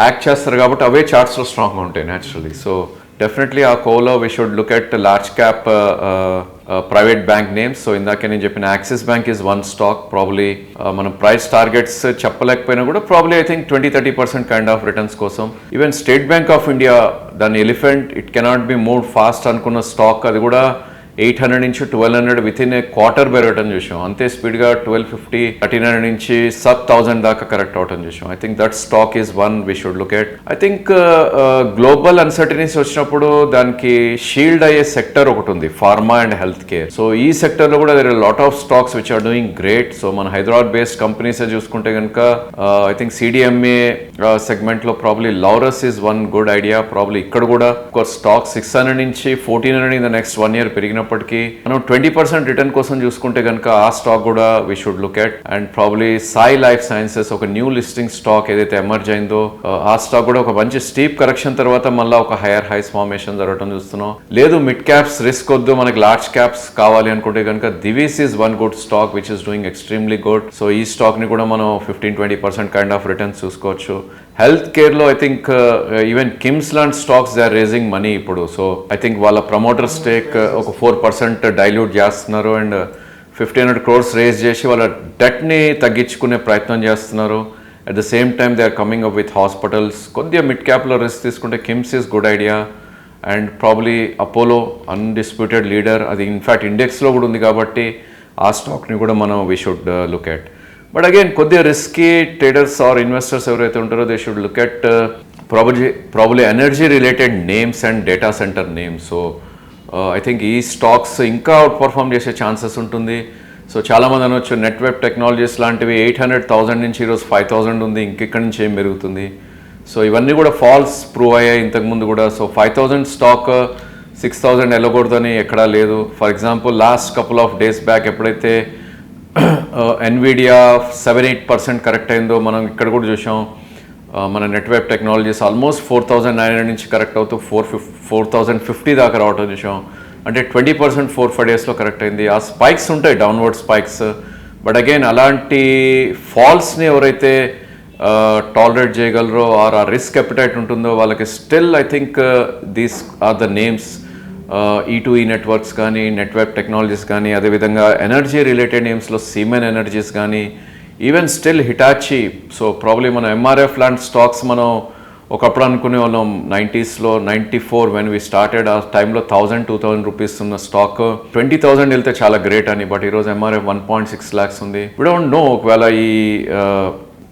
యాక్ట్ చేస్తారు కాబట్టి అవే చార్ట్స్లో స్ట్రాంగ్గా ఉంటాయి న్యాచురలీ. సో డెఫినెట్లీ ఆ కోలో we should look at large cap private bank names. So ఇందాకే నేను చెప్పిన Axis Bank is one stock. Probably మనం ప్రైస్ టార్గెట్స్ చెప్పలేకపోయినా కూడా probably I think 20-30% kind of returns కోసం. Even State bank of India దాని elephant it cannot be move fast అనుకున్న stock అది కూడా 800 నుంచి 1200 విత్ ఇన్ ఏ క్వార్టర్ పెరగటం చూసాం. అంతే స్పీడ్గా 1250 1300 నుంచి సబ్ 1000 దాకా కరెక్ట్ అవటం చూసాం. I think that stock is one we should look at. I think global uncertainties వచ్చినప్పుడు దానికి షీల్డ్ అయ్యే సెక్టర్ ఒకటి ఉంది, pharma and health care. So ఈ సెక్టర్లో కూడా there are lot of stocks which are doing great. So మన Hyderabad based companies చూసుకుంటే కనుక ఐ థింక్ సిడిఎంఏ సెగ్మెంట్లో probably Laurus is one good idea. Probably ఇక్కడ కూడా ఒక స్టాక్ 600 నుంచి 1400 ఇన్ ద నెక్స్ట్ 1 year పెరిగినప్పటికీ మనం 20% రిటర్న్ కోసం చూసుకుంటే కనుక ఆ స్టాక్ కూడా we should look at. And probably Sai Life sciences ఒక న్యూ లిస్టింగ్ స్టాక్ ఏదైతే ఎమర్జ్ అయిందో ఆ స్టాక్ కూడా ఒక మంచి స్టీప్ కరెక్షన్ తర్వాత మళ్ళీ ఒక హైయర్ హైస్ ఫార్మేషన్ జరగడం చూస్తున్నాం. లేదు మిడ్ క్యాప్స్ రిస్క్ వద్దు మనకి లార్జ్ క్యాప్స్ కావాలి అనుకుంటే కనుక Divi's is one good stock which is doing extremely good. So ఈ స్టాక్ ని కూడా మనం 15-20% కైండ్ ఆఫ్ రిటర్న్స్ చూసుకోవచ్చు. హెల్త్ కేర్లో ఐ థింక్ ఈవెన్ కిమ్స్ లాంటి stocks they are raising money ఇప్పుడు. సో ఐ థింక్ వాళ్ళ ప్రమోటర్ స్టేక్ ఒక 4% డైల్యూట్ చేస్తున్నారు అండ్ 1500 crores రేజ్ చేసి వాళ్ళ డెట్ని తగ్గించుకునే ప్రయత్నం చేస్తున్నారు. At the same time they are coming up with hospitals. కొద్దిగా మిడ్ క్యాప్లో రిస్క్ తీసుకుంటే KIMS is good idea. And probably Apollo undisputed leader, అది ఇన్ఫ్యాక్ట్ ఇండెక్స్లో కూడా ఉంది కాబట్టి ఆ స్టాక్ని కూడా మనం we should look at. But again కొద్దిగా రిస్కీ ట్రేడర్స్ ఆర్ ఇన్వెస్టర్స్ ఎవరైతే ఉంటారో they should look at probably energy related names and data centre names. So I think ఈ స్టాక్స్ ఇంకా అవుట్ పర్ఫామ్ చేసే ఛాన్సెస్ ఉంటుంది. సో చాలామంది అనొచ్చు నెట్వర్క్ టెక్నాలజీస్ లాంటివి 800,000 నుంచి ఈరోజు 5,000 ఉంది, ఇంకెక్కడి నుంచి ఏం పెరుగుతుంది. సో ఇవన్నీ కూడా ఫాల్స్ ప్రూవ్ అయ్యాయి ఇంతకుముందు కూడా. సో 5,000 స్టాక్ 6,000 వెళ్ళకూడదని ఎక్కడా లేదు. For example last couple of days back ఎప్పుడైతే ఎన్విడియా 7-8% కరెక్ట్ అయిందో మనం ఇక్కడ కూడా చూసాం. మన నెట్వర్క్ టెక్నాలజీస్ ఆల్మోస్ట్ 4,900 నుంచి కరెక్ట్ అవుతూ 4,050 దాకా రావటం చూసాం. అంటే 20% 4-5 డేస్లో కరెక్ట్ అయింది. ఆ స్పైక్స్ ఉంటాయి, డౌన్వర్డ్ స్పైక్స్. బట్ అగైన్ అలాంటి ఫాల్స్ని ఎవరైతే టాలరేట్ చేయగలరో ఆర్ ఆ రిస్క్ ఎపిటైట్ ఉంటుందో వాళ్ళకి still I think these are the names. E2E networks కానీ, నెట్వర్క్ టెక్నాలజీస్ కానీ, అదేవిధంగా ఎనర్జీ రిలేటెడ్ నేమ్స్లో సీమెన్ ఎనర్జీస్ కానీ, even still Hitachi. So probably మనం ఎంఆర్ఎఫ్ లాంటి స్టాక్స్ మనం ఒకప్పుడు అనుకునే వాళ్ళం 90sలో 94 వెన్ వి స్టార్టెడ్ ఆ టైంలో 1000-2000 రూపీస్ ఉన్న స్టాక్ 20,000 వెళ్తే చాలా గ్రేట్ అని. బట్ ఈరోజు ఎంఆర్ఎఫ్ 1.6 lakhs ఉంది. వి డోంట్ నో ఒకవేళ ఈ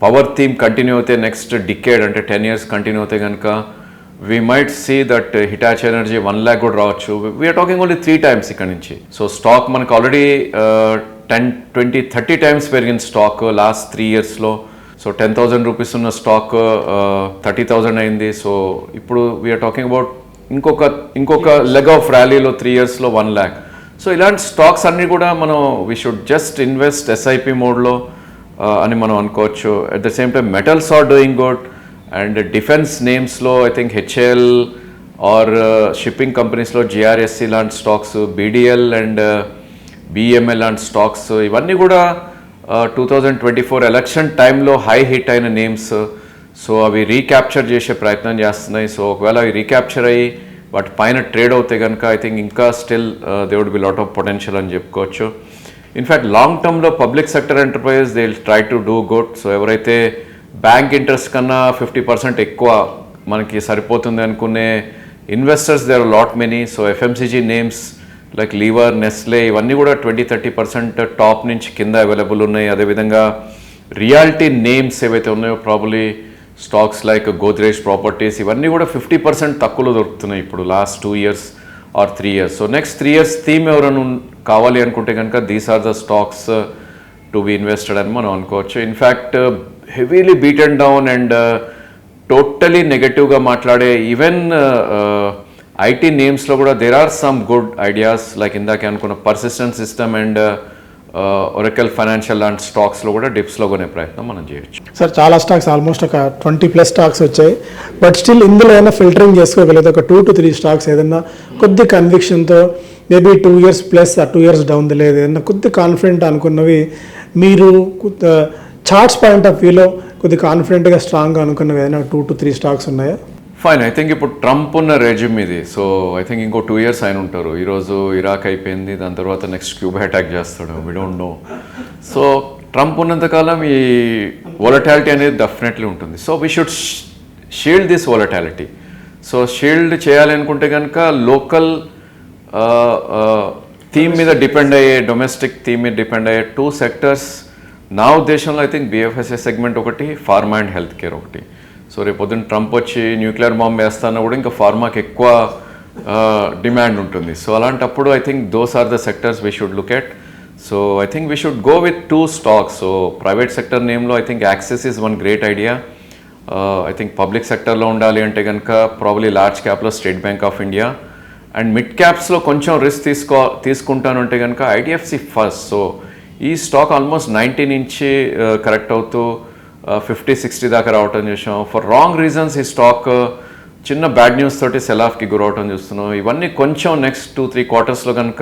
పవర్ థీమ్ కంటిన్యూ అయితే నెక్స్ట్ డికేడ్ అంటే 10 years కంటిన్యూ అయితే కనుక we might see that Hitachi Energy 1 lakh కూడా రావచ్చు. We are talking only 3 times ఇక్కడ నుంచి. సో స్టాక్ మనకు ఆల్రెడీ 10, 20, 30 times పెరిగిన స్టాక్ లాస్ట్ 3 yearsలో. సో 10,000 రూపీస్ ఉన్న స్టాక్ 30,000 అయింది. సో ఇప్పుడు వీఆర్ టాకింగ్ అబౌట్ ఇంకొక లెగ్ ఆఫ్ ర్యాలీలో 3 yearsలో 1 lakh. సో ఇలాంటి స్టాక్స్ అన్నీ కూడా మనం we should just invest SIP మోడ్లో అని మనం అనుకోవచ్చు. At the same time metals are doing good and defence నేమ్స్లో I think HAL or shipping కంపెనీస్లో జిఆర్ఎస్సి లాంటి స్టాక్స్, బీడిఎల్ అండ్ బిఎంఎల్ లాంటి స్టాక్స్ ఇవన్నీ కూడా 2024 ఎలక్షన్ టైంలో హై హిట్ అయిన నేమ్స్. సో అవి రీక్యాప్చర్ చేసే ప్రయత్నం చేస్తున్నాయి. సో ఒకవేళ అవి రీక్యాప్చర్ అయ్యి వాటి పైన ట్రేడ్ అవుతే కనుక ఐ థింక్ ఇంకా still they would be lot of potential అని చెప్పుకోవచ్చు. ఇన్ఫ్యాక్ట్ లాంగ్ టర్మ్లో public sector enterprises they will try to do good. So ఎవరైతే బ్యాంక్ ఇంట్రెస్ట్ కన్నా 50% ఎక్కువ మనకి సరిపోతుంది అనుకునే investors there are lot many. So FMCG names like Lever, Nestle ఇవన్నీ కూడా 20-30% టాప్ నుంచి కింద అవైలబుల్ ఉన్నాయి. అదేవిధంగా రియాలిటీ నేమ్స్ ఏవైతే ఉన్నాయో probably stocks like Godrej properties ఇవన్నీ కూడా 50% తక్కువలో దొరుకుతున్నాయి ఇప్పుడు last 2 years or 3 years. So next 3 years theme ఎవరైనా కావాలి అనుకుంటే కనుక these are the stocks to be invested అని మనం అనుకోవచ్చు. In fact heavily beaten down and totally నెగటివ్గా మాట్లాడే ఈవెన్ ఐటీ నేమ్స్లో కూడా there are some good ideas like ఇందాకే అనుకున్న Persistent System and Oracle Financial లాంటి స్టాక్స్లో కూడా డిప్స్లో కొనే ప్రయత్నం మనం చేయొచ్చు. సార్ చాలా స్టాక్స్ ఆల్మోస్ట్ ఒక 20+ స్టాక్స్ వచ్చాయి. బట్ స్టిల్ ఇందులో ఏమైనా ఫిల్టరింగ్ చేసుకోగలిగితే ఒక 2 to 3 స్టాక్స్ ఏదైనా కొద్ది కన్విక్షన్తో maybe 2 years plus 2 years down the లేదు ఏదైనా కొద్ది కాన్ఫిడెంట్ అనుకున్నవి మీరు చార్ట్స్ పాయింట్ ఆఫ్ వ్యూలో కొద్ది కాన్ఫిడెంట్గా స్ట్రాంగ్గా అనుకున్నవి ఏదైనా 2 to 3 స్టాక్స్ ఉన్నాయా? ఫైన్. ఐ థింక్ ఇప్పుడు ట్రంప్ ఉన్న రెజ్యూమ్ ఇది. సో ఐ థింక్ ఇంకో 2 years ఆయన ఉంటారు. ఈరోజు ఇరాక్ అయిపోయింది, దాని తర్వాత నెక్స్ట్ క్యూబా అటాక్ చేస్తాడు, we don't know. So Trump ఉన్నంతకాలం ఈ వొలటాలిటీ అనేది డెఫినెట్లీ ఉంటుంది. So we should shield this volatility. So shield చేయాలి అనుకుంటే కనుక లోకల్ థీమ్ మీద డిపెండ్ అయ్యే, డొమెస్టిక్ థీమ్ మీద డిపెండ్ అయ్యే 2 sectors నా ఉద్దేశంలో ఐ థింక్ బిఎఫ్ఎస్ఏ సెగ్మెంట్ ఒకటి, ఫార్మా అండ్ హెల్త్ కేర్ ఒకటి. సో రేపు పొద్దున్న ట్రంప్ వచ్చి న్యూక్లియర్ బాంబ్ వేస్తానా కూడా ఇంకా ఫార్మాకి ఎక్కువ డిమాండ్ ఉంటుంది. సో అలాంటప్పుడు I think those are the sectors we should look at. So I think we should go with 2 stocks. So private sector నేమ్లో I think Axis is one great idea. I think public సెక్టర్లో ఉండాలి అంటే కనుక probably large క్యాప్లో State bank of India and mid క్యాప్స్లో కొంచెం risk తీసుకుంటాను అంటే కనుక ఐడిఎఫ్సి ఫస్ట్. సో ఈ స్టాక్ ఆల్మోస్ట్ 90 నుంచి కరెక్ట్ అవుతూ 50-60 దాకా రావటం చూసాం. ఫర్ రాంగ్ రీజన్స్ ఈ స్టాక్ చిన్న బ్యాడ్ న్యూస్ తోటి సెల్ ఆఫ్కి గురవటం చూస్తున్నాం. ఇవన్నీ కొంచెం నెక్స్ట్ 2-3 quartersలో కనుక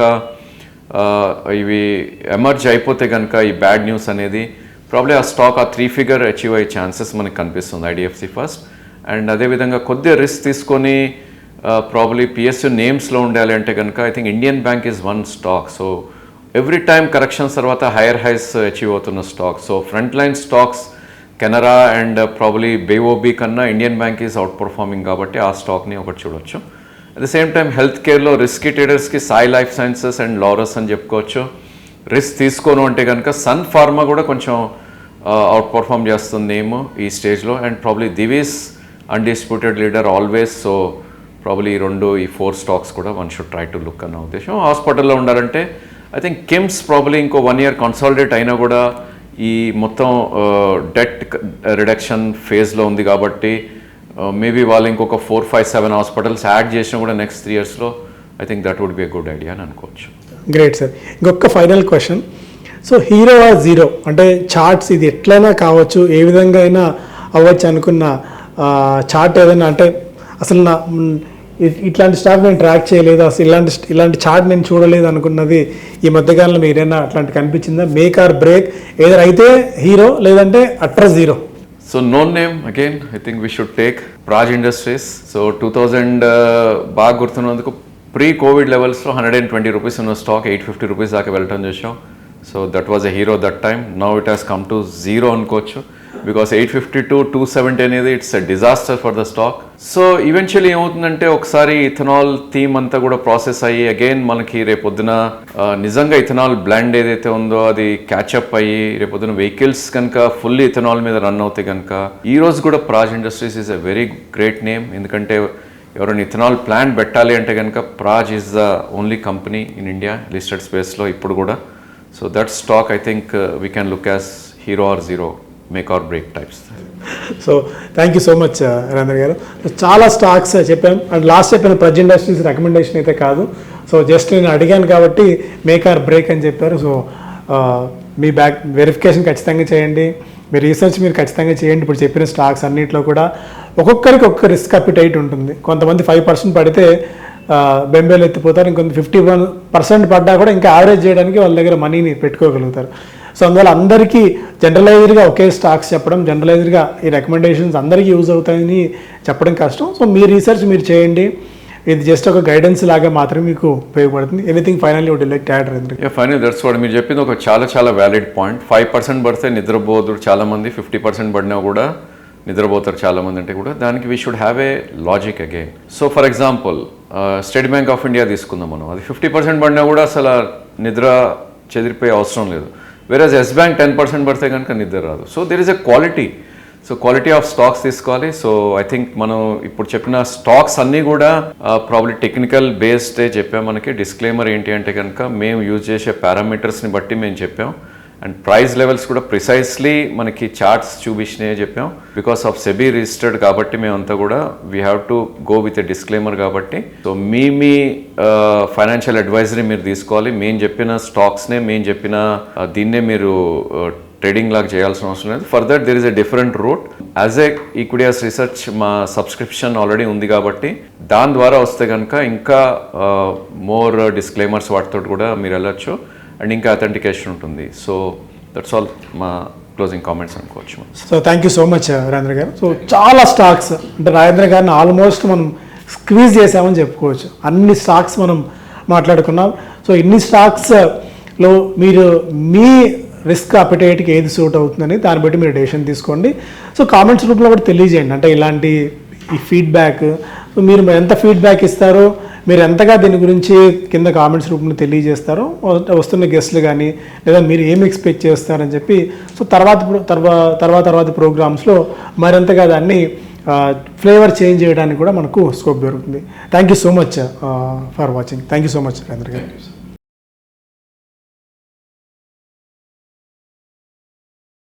ఇవి ఎమర్జ్ అయిపోతే కనుక ఈ బ్యాడ్ న్యూస్ అనేది ప్రాబ్లీ ఆ స్టాక్ ఆ 3 figure అచీవ్ అయ్యే ఛాన్సెస్ మనకి కనిపిస్తుంది ఐడిఎఫ్సి ఫస్ట్. అండ్ అదేవిధంగా కొద్దిగా రిస్క్ తీసుకొని ప్రాబ్లీ పిఎస్యూ నేమ్స్లో ఉండాలి అంటే కనుక I think Indian Bank is one stock. So every time corrections తర్వాత హైయర్ హైస్ అచీవ్ అవుతున్న stock. So front line stocks Canara and probably BoB కన్నా Indian Bank is outperforming కాబట్టి ఆ స్టాక్ని ఒకటి చూడొచ్చు. At the same time health కేర్లో రిస్కీ ట్రేడర్స్కి సాయి లైఫ్ సైన్సెస్ అండ్ లారస్ అని చెప్పుకోవచ్చు. రిస్క్ తీసుకోను అంటే కనుక సన్ ఫార్మా కూడా కొంచెం అవుట్ పర్ఫార్మ్ చేస్తుంది నేమ్ ఈ స్టేజ్లో. And probably Divi's undisputed leader always. So probably ఈ 4 stocks కూడా one should try to look అన్న ఉద్దేశం. హాస్పిటల్లో ఉండాలంటే ఐ థింక్ కిమ్స్ ప్రాబ్లీ ఇంకో 1 year కన్సాలిడేట్ అయినా కూడా ఈ మొత్తం డెట్ రిడక్షన్ ఫేజ్లో ఉంది కాబట్టి మేబీ వాళ్ళు ఇంకొక 4, 5, 7 హాస్పిటల్స్ యాడ్ చేసినా కూడా నెక్స్ట్ 3 yearsలో I think that would be a good idea అని అనుకోవచ్చు. Great sir. ఇంకొక final question. So hero or zero అంటే చార్ట్స్ ఇది ఎట్లయినా కావచ్చు, ఏ విధంగా అయినా అవ్వచ్చు అనుకున్న చార్ట్ ఏదైనా అంటే అసలు ఇట్లాంటి స్టాక్ నేను ట్రాక్ చేయలేదు, అసలు ఇలాంటి చార్ట్ నేను చూడలేదు అనుకున్నది ఈ మధ్యకాలంలో మీరైనా అట్లాంటి కనిపించిందా? మేక్ ఆర్ బ్రేక్ ఏదైనా అయితే హీరో లేదంటే అట్రా zero. So known name again I think we should take Raj Industries. So 2000 బాగా గుర్తున్నందుకు ప్రీ కోవిడ్ లెవెల్స్లో 120 రూపీస్ ఉన్న స్టాక్ 850 రూపీస్ దాకా వెళ్ళటం చూసాం. So that was a hero that time. Now it has come to zero అనుకోవచ్చు. బికాస్ 850 to 270 అనేది it's a disaster for the stock. So eventually ఏమవుతుందంటే ఒకసారి ఇథనాల్ థీమ్ అంతా కూడా ప్రాసెస్ అయ్యి అగైన్ మనకి రేపొద్దున నిజంగా ఇథనాల్ బ్లెండ్ ఏదైతే ఉందో అది క్యాచప్ అయ్యి రేపొద్దున వెహికల్స్ కనుక ఫుల్లీ ఇథనాల్ మీద రన్ అవుతాయి కనుక ఈ రోజు కూడా Praj industries is a very great name. ఎందుకంటే ఎవరైనా ఇథనాల్ ప్లాంట్ పెట్టాలి అంటే కనుక Praj is the only company in India listed స్పేస్లో ఇప్పుడు కూడా. So that stock I think we can look as hero or zero, make or break types. So thank you so much Rajendra గారు. చాలా స్టాక్స్ చెప్పాం and last చెప్పిన Praj industries recommendation అయితే కాదు. So just నేను అడిగాను కాబట్టి మేక్ ఆర్ బ్రేక్ అని చెప్పారు. సో మీ బ్యాక్ వెరిఫికేషన్ ఖచ్చితంగా చేయండి, మీ రీసెర్చ్ మీరు ఖచ్చితంగా చేయండి. ఇప్పుడు చెప్పిన స్టాక్స్ అన్నింటిలో కూడా ఒక్కొక్కరికి ఒక్కొక్క రిస్క్ అపిటైట్ ఉంటుంది. కొంతమంది 5% పడితే బెంబేలు ఎత్తిపోతారు, ఇంకొంత 50% పడ్డా కూడా ఇంకా యావరేజ్ చేయడానికి వాళ్ళ దగ్గర మనీని పెట్టుకోగలుగుతారు. సో అందువల్ల అందరికీ జనరలైజ్డ్గా ఒకే స్టాక్స్ చెప్పడం, జనరలైజ్డ్గా ఈ రికమెండేషన్స్ అందరికీ యూజ్ అవుతాయని చెప్పడం కష్టం. సో మీ రీసెర్చ్ మీరు చేయండి, ఇది జస్ట్ ఒక గైడెన్స్ లాగా మాత్రమే మీకు ఉపయోగపడుతుంది. Anything finally would like to add Rajendra? Final that's what మీరు చెప్పింది ఒక చాలా వ్యాలిడ్ పాయింట్. 5% పడితే నిద్రపోదురు చాలామంది, 50% పడినా కూడా నిద్రపోతారు చాలామంది. అంటే కూడా దానికి we should have a logic again. So for example state bank of India తీసుకుందాం మనం, అది 50% పడినా కూడా అసలు నిద్ర చెదిరిపోయే అవసరం లేదు. వేరేజ్ ఎస్ బ్యాంక్ 10% పడితే కనుక నిద్ర రాదు. So there is a quality. So quality of stocks తీసుకోవాలి. సో ఐ థింక్ మనం ఇప్పుడు చెప్పిన స్టాక్స్ అన్నీ కూడా ప్రాబ్లీ టెక్నికల్ బేస్డే చెప్పాం. మనకి డిస్క్లైమర్ ఏంటి అంటే కనుక మేము యూజ్ చేసే పారామీటర్స్ని బట్టి మేము చెప్పాం. అండ్ ప్రైస్ లెవెల్స్ కూడా ప్రిసైస్లీ మనకి చార్ట్స్ చూపించినాయే చెప్పాం. బికాస్ ఆఫ్ సెబీ రిజిస్టర్డ్ కాబట్టి మేమంతా కూడా we have to go with a disclaimer కాబట్టి. సో మీ ఫైనాన్షియల్ అడ్వైజరీ మీరు తీసుకోవాలి. మేము చెప్పిన స్టాక్స్నే, మేము చెప్పిన దీన్నే మీరు ట్రేడింగ్ లాగా చేయాల్సిన అవసరం లేదు. For that there is a different route. As a equities research మా సబ్స్క్రిప్షన్ ఆల్రెడీ ఉంది కాబట్టి దాని ద్వారా వస్తే కనుక ఇంకా మోర్ డిస్క్లైమర్స్ వాటితో కూడా మీరు వెళ్ళొచ్చు అండ్ ఇంకా అథెంటికేషన్ ఉంటుంది. సో దట్స్ ఆల్ మా క్లోజింగ్ కామెంట్స్ అనుకోవచ్చు. So thank you so much Rajendra గారు. సో చాలా స్టాక్స్ అంటే రాజేంద్ర గారిని ఆల్మోస్ట్ మనం స్క్వీజ్ చేసామని చెప్పుకోవచ్చు. అన్ని స్టాక్స్ మనం మాట్లాడుకున్నాం. సో ఇన్ని స్టాక్స్లో మీరు మీ రిస్క్ అపిటైట్కి ఏది సూట్ అవుతుందని దాన్ని బట్టి మీరు డెసిషన్ తీసుకోండి. సో కామెంట్స్ రూపంలో కూడా తెలియజేయండి. అంటే ఇలాంటి ఈ ఫీడ్బ్యాక్ మీరు ఎంత ఫీడ్బ్యాక్ ఇస్తారో, మీరు ఎంతగా దీని గురించి కింద కామెంట్స్ రూపంలో తెలియజేస్తారో, వస్తున్న గెస్ట్లు కానీ లేదా మీరు ఏం ఎక్స్పెక్ట్ చేస్తారని చెప్పి సో తర్వాత ప్రోగ్రామ్స్లో మరింతగా దాన్ని ఫ్లేవర్ చేంజ్ చేయడానికి కూడా మనకు స్కోప్ దొరుకుతుంది. Thank you so much for watching. Thank you so much Rajendra గారు.